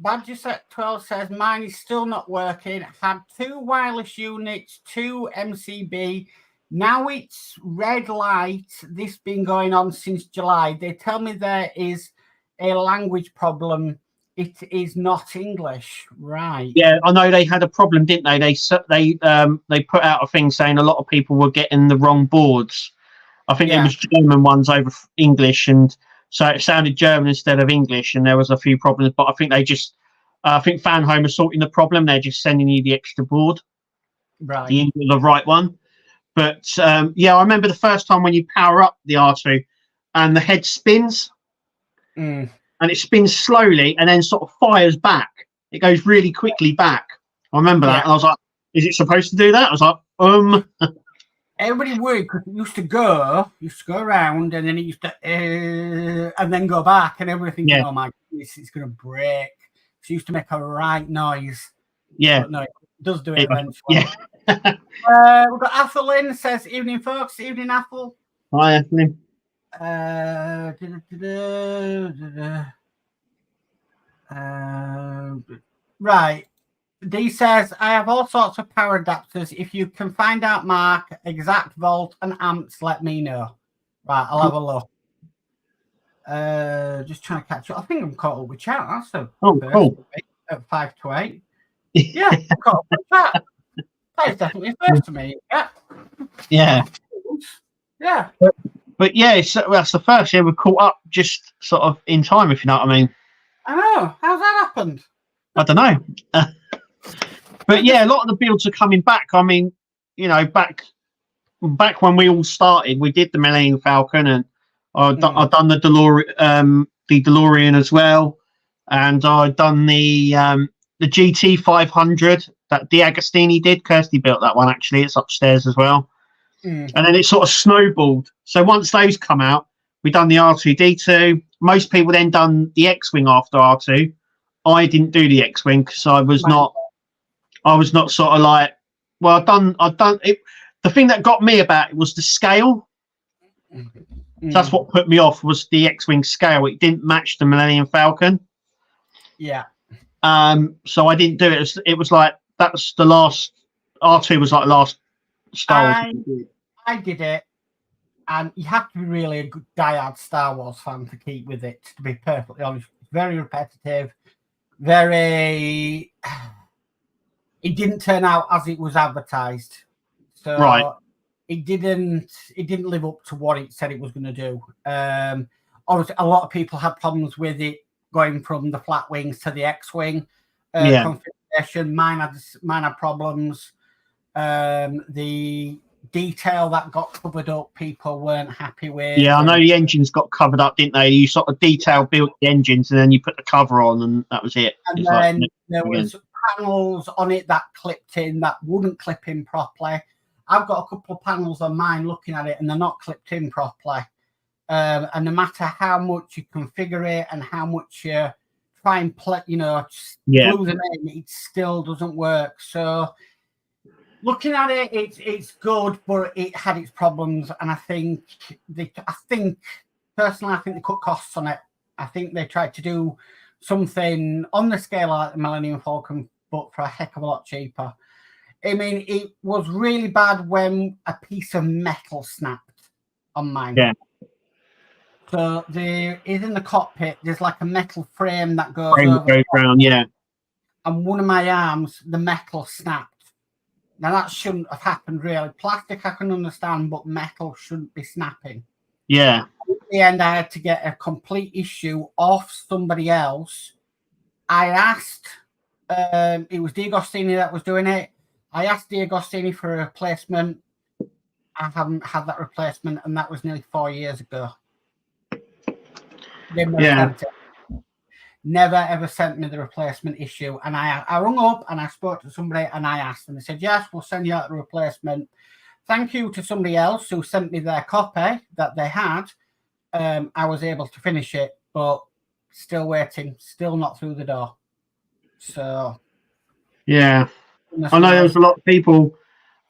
Badger Set 12 says, mine is still not working. Had 2 wireless units, 2 MCB. Now it's red light. This been going on since July. They tell me there is a language problem. It is not English, right? Yeah, I know they had a problem, didn't they? They put out a thing saying a lot of people were getting the wrong boards. I think it was German ones over English, and so it sounded German instead of English, and there was a few problems. But I think I think Fanhome are sorting the problem. They're just sending you the extra board, right? The right one. But I remember the first time when you power up the R2 and the head spins. And it spins slowly and then sort of fires back. It goes really quickly back. I remember that. And I was like, is it supposed to do that? I was like, Everybody would, because it used to go around, and then it used to, and then go back, and everything. Oh my goodness, it's going to break. So it used to make a right noise. Yeah. But no, it does do it eventually. Yeah. We've got Athel in, says, evening, folks. Evening, Athel. Hi, Athel. Right. D says, I have all sorts of power adapters. If you can find out, Mark, exact volt and amps, let me know. Right, I'll have a look. Just trying to catch up. I think I'm caught up with chat. That's a cool. At 5 to 8. Yeah, I'm caught up with chat. That is definitely a first to me. Yeah. Yeah. Yeah. But yeah, that's the first year we're caught up just sort of in time, if you know what I mean. I know. How's that happened? I don't know. But yeah, a lot of the builds are coming back. I mean, you know, back when we all started, we did the Millennium Falcon, and I've done the DeLorean as well, and I've done the GT 500 that D'Agostini did. Kirsty built that one, actually. It's upstairs as well. And then it sort of snowballed. So once those come out, we done the R2D2. Most people then done the X-Wing after R2. I didn't do the X-Wing because I was not sort of like, well, I've done it. The thing that got me about it was the scale. So that's what put me off, was the X-Wing scale. It didn't match the Millennium Falcon. Yeah. So I didn't do it. It was like, that was the last, R2 was like the last style. I did it. And you have to be really a good diehard Star Wars fan to keep with it, to be perfectly honest. It's very repetitive, very... It didn't turn out as it was advertised. So Right. it didn't live up to what it said it was going to do. Obviously, a lot of people had problems with it going from the flat wings to the X-wing configuration. Mine had problems. The detail that got covered up, people weren't happy with. Yeah, I know the engines got covered up, didn't they? You sort of detail built the engines, and then you put the cover on, and that was it. And it's then like, there was panels on it that clipped in that wouldn't clip in properly. I've got a couple of panels on mine looking at it, and they're not clipped in properly. And no matter how much you configure it and how much you try and play, glue them in, it still doesn't work. So looking at it, it's good, but it had its problems, and I think personally, they cut costs on it. I think they tried to do something on the scale like the Millennium Falcon, but for a heck of a lot cheaper. I mean, it was really bad when a piece of metal snapped on mine. Yeah. So there is in the cockpit, there's like a metal frame that goes over. Around, yeah. And one of my arms, the metal snapped. Now that shouldn't have happened really. Plastic I can understand, but metal shouldn't be snapping. Yeah. In the end, I had to get a complete issue off somebody else. I asked, it was D'Agostini that was doing it. I asked D'Agostini for a replacement. I haven't had that replacement, and that was nearly 4 years ago. They never ever sent me the replacement issue. And I rung up and I spoke to somebody and I asked, and they said, yes, we'll send you out the replacement. Thank you to somebody else who sent me their copy that they had. I was able to finish it, but still waiting, still not through the door. So, yeah, I know there was a lot of people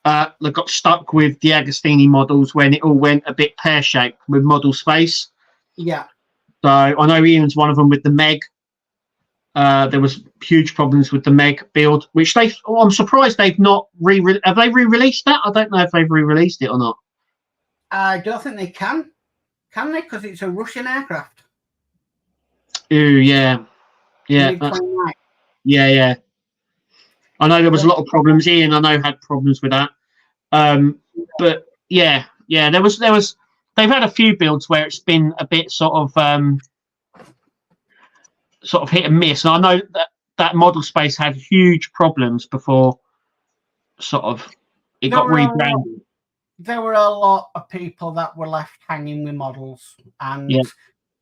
that got stuck with the Agostini models when it all went a bit pear-shaped with model space. Yeah. So I know Ian's one of them with the Meg. There was huge problems with the Meg build, which I'm surprised they've not have they re-released that? I don't know if they've re-released it or not. I don't think they can they? Because it's a Russian aircraft. Ooh, yeah. Yeah. Yeah. I know there was a lot of problems. Ian, I know, had problems with that. But yeah, there was. They've had a few builds where it's been a bit sort of hit and miss. And I know that model space had huge problems before it got rebranded. There were a lot of people that were left hanging with models, and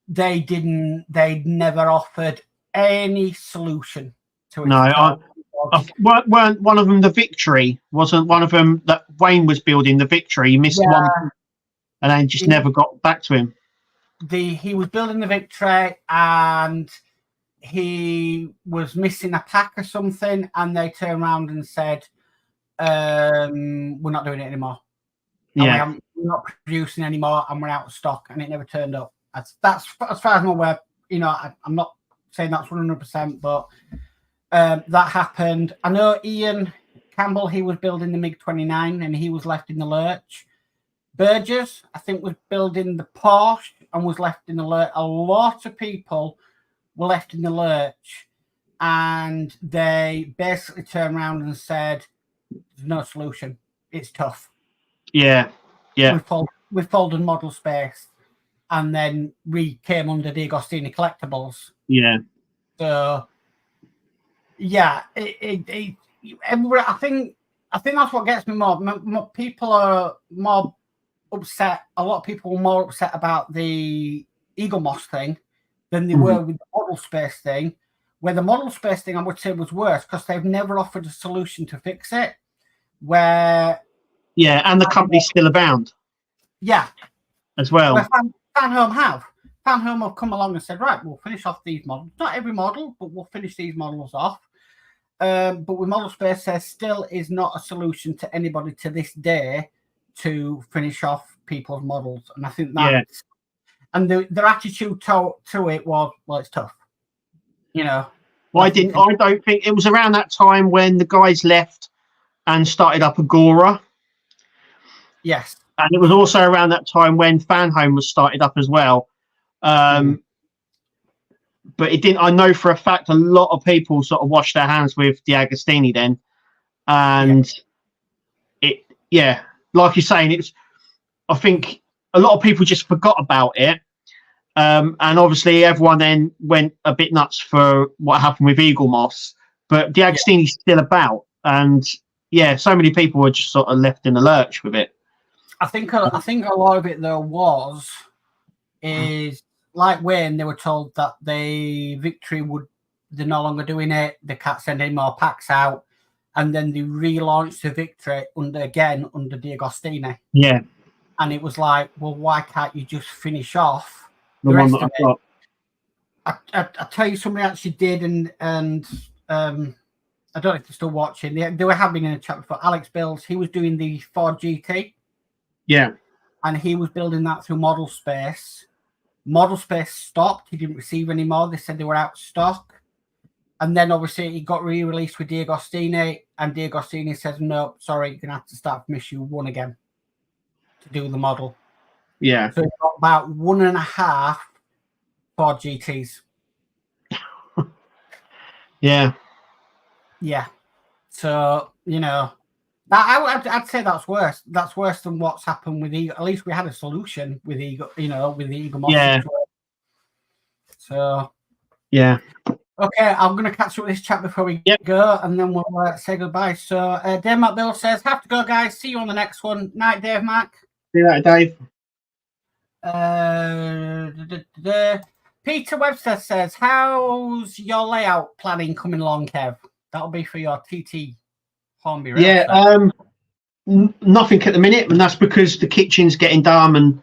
they never offered any solution to it. No, weren't one of them the Victory? Wasn't one of them that Wayne was building the Victory? He missed one, and then just never got back to him. He was building the Victory, and he was missing a pack or something, and they turned around and said, we're not doing it anymore. Yeah. We're not producing anymore, and we're out of stock, and it never turned up. That's as far as I'm aware. I'm not saying that's 100%, but that happened. I know Ian Campbell, he was building the MiG-29, and he was left in the lurch. Burgess, I think, was building the Porsche and was left in the lurch. A lot of people were left in the lurch, and they basically turned around and said, there's no solution. It's tough. Yeah. We folded model space, and then we came under D'Agostini Collectibles. Yeah. So, yeah, I think that's what gets me more. People are more upset. A lot of people were more upset about the Eagle Moss thing than they were with the model space thing. Where the model space thing, I would say, was worse because they've never offered a solution to fix it. And the company's still abound. Yeah. As well. Where Fanhome have come along and said, right, we'll finish off these models. Not every model, but we'll finish these models off. But with model space, there still is not a solution to anybody to this day to finish off people's models. And I think that's... And their attitude to it was, well, it's tough. Well, I don't think it was around that time when the guys left and started up Agora. Yes. And it was also around that time when Fan Home was started up as well. But it didn't. I know for a fact a lot of people sort of washed their hands with the Agostini then, and like you're saying, it's. I think a lot of people just forgot about it, and obviously everyone then went a bit nuts for what happened with Eagle Moss. But the Agostini's still about, and so many people were just sort of left in the lurch with it. I think a lot of it though is like when they were told that the Victory they're no longer doing it, they can't send any more packs out, and then they relaunched the Victory under the Agostini. Yeah. And it was like, well, why can't you just finish off the rest of it? I tell you, somebody actually did, and I don't know if they're still watching. They were having in a chat before. Alex Bills, he was doing the Ford GT. Yeah. And he was building that through Model Space. Model Space stopped. He didn't receive any more. They said they were out of stock. And then obviously it got re-released with D'Agostini, and D'Agostini says, no, sorry, you're going to have to start from issue 1 again to do the model. Yeah. So it's got about 1.5 Ford GTs. Yeah. Yeah. So, I'd say that's worse. That's worse than what's happened with Eagle. At least we had a solution with Eagle, with the Eagle Moss. Yeah. So. Yeah. Okay, I'm going to catch up with this chat before we go, and then we'll say goodbye. So, Dave Mac Bill says, have to go, guys. See you on the next one. Night, Dave Mac. See you later, Dave. Peter Webster says, how's your layout planning coming along, Kev? That'll be for your TT Hornby. Yeah, nothing at the minute, and that's because the kitchen's getting done, and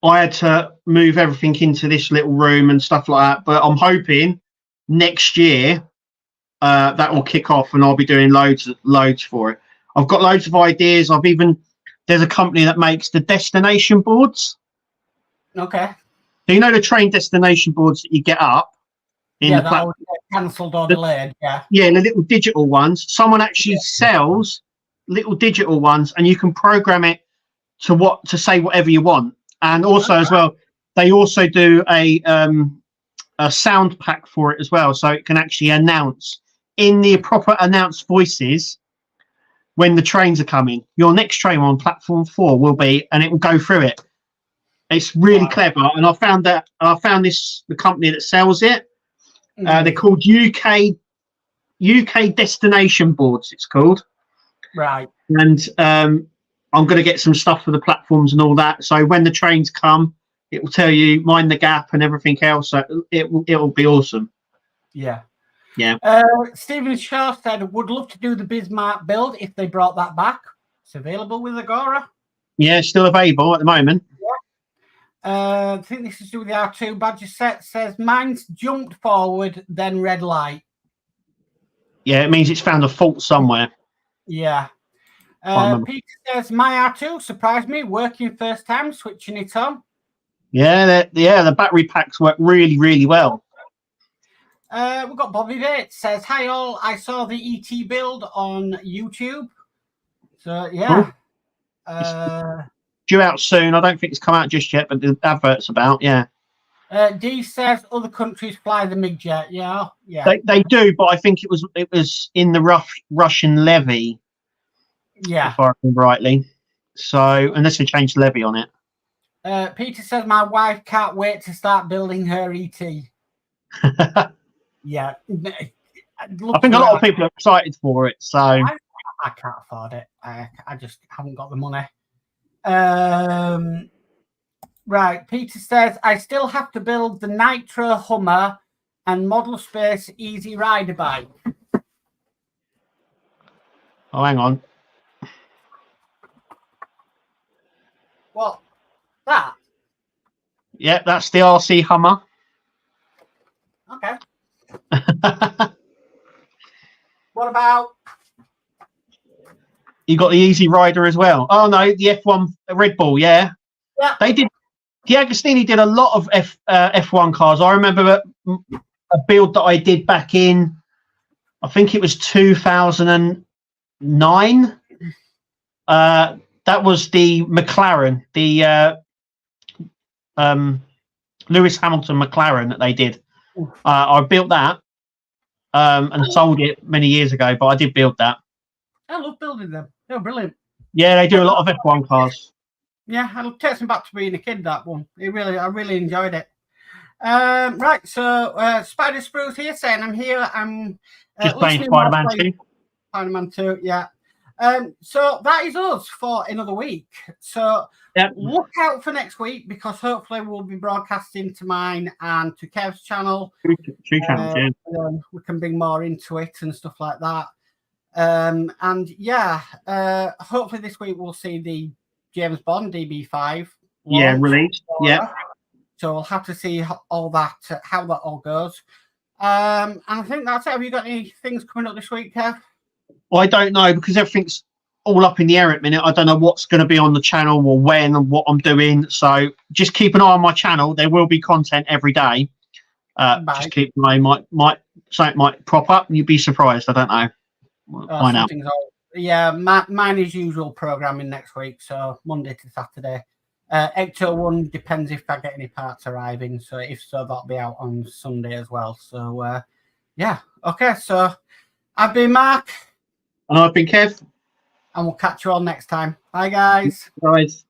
I had to move everything into this little room and stuff like that. But I'm hoping next year that will kick off, and I'll be doing loads for it. I've got loads of ideas. There's a company that makes the destination boards. Okay. So the train destination boards that you get up in the that cancelled or delayed. Yeah, the little digital ones. Someone actually sells little digital ones, and you can program it to say whatever you want. And also as well, they also do a sound pack for it as well, so it can actually announce in the proper announced voices when the trains are coming. Your next train on platform 4 will be, and it will go through it. It's really clever, and I found the company that sells it. They're called UK Destination Boards. It's called. Right. And I'm going to get some stuff for the platforms and all that. So when the trains come, it will tell you mind the gap and everything else. So it will be awesome. Yeah. Yeah. Stephen Shaw said, would love to do the Bismarck build if they brought that back. It's available with Agora. Yeah, still available at the moment. I think this is to do with the R2 Badger set. Says mine's jumped forward, then red light. Yeah, it means it's found a fault somewhere. Yeah. Peter says my R2 surprised me, working first time, switching it on. Yeah, the battery packs work really, really well. We've got Bobby Bates says, hi all, I saw the ET build on YouTube. So yeah. Cool. Due out soon. I don't think it's come out just yet, but the advert's about, yeah. D says other countries fly the MiG jet. Yeah. They do, but I think it was in the Russian levy. Yeah. If I remember rightly. So unless they change the levy on it. Peter says my wife can't wait to start building her ET. Yeah. I think a lot of people are excited for it. So I can't afford it. I just haven't got the money. Right, Peter says I still have to build the Nitro Hummer and Model Space Easy Rider bike. Oh, hang on. What? That? Yeah, that's the RC Hummer. Okay. What about? You got the Easy Rider as well. Oh no, the F1 Red Bull. Yeah. They did. The Agostini did a lot of F1 cars. I remember a build that I did back in, I think it was 2009. They That was the McLaren, the Lewis Hamilton McLaren that they did. I built that and sold it many years ago, but I did build that. I love building them. They're brilliant. Yeah, they do a lot of F1 cars. Yeah, it takes me back to being a kid, that one. I really enjoyed it. Right, so Spider Spruce here saying I'm here. I'm just playing Spider-Man 2. Spider-Man 2, yeah. So that is us for another week. So look out for next week, because hopefully we'll be broadcasting to mine and to Kev's channel. Two channels, yeah. We can bring more into it and stuff like that. And yeah, hopefully this week we'll see the James Bond DB5 released. Yeah. So we'll have to see all that, how that all goes. And I think that's it. Have you got any things coming up this week, Kev? Well, I don't know, because everything's all up in the air at the minute. I don't know what's going to be on the channel or when and what I'm doing. So just keep an eye on my channel. There will be content every day. Just keep an eye. Something might prop up and you'd be surprised. I don't know. Find out. Yeah, mine is usual programming next week, so Monday to Saturday. 8 till 1 depends if I get any parts arriving. So if so, that'll be out on Sunday as well. So yeah, okay. So I've been Mark, and I've been Kev, and we'll catch you all next time. Bye, guys. Guys.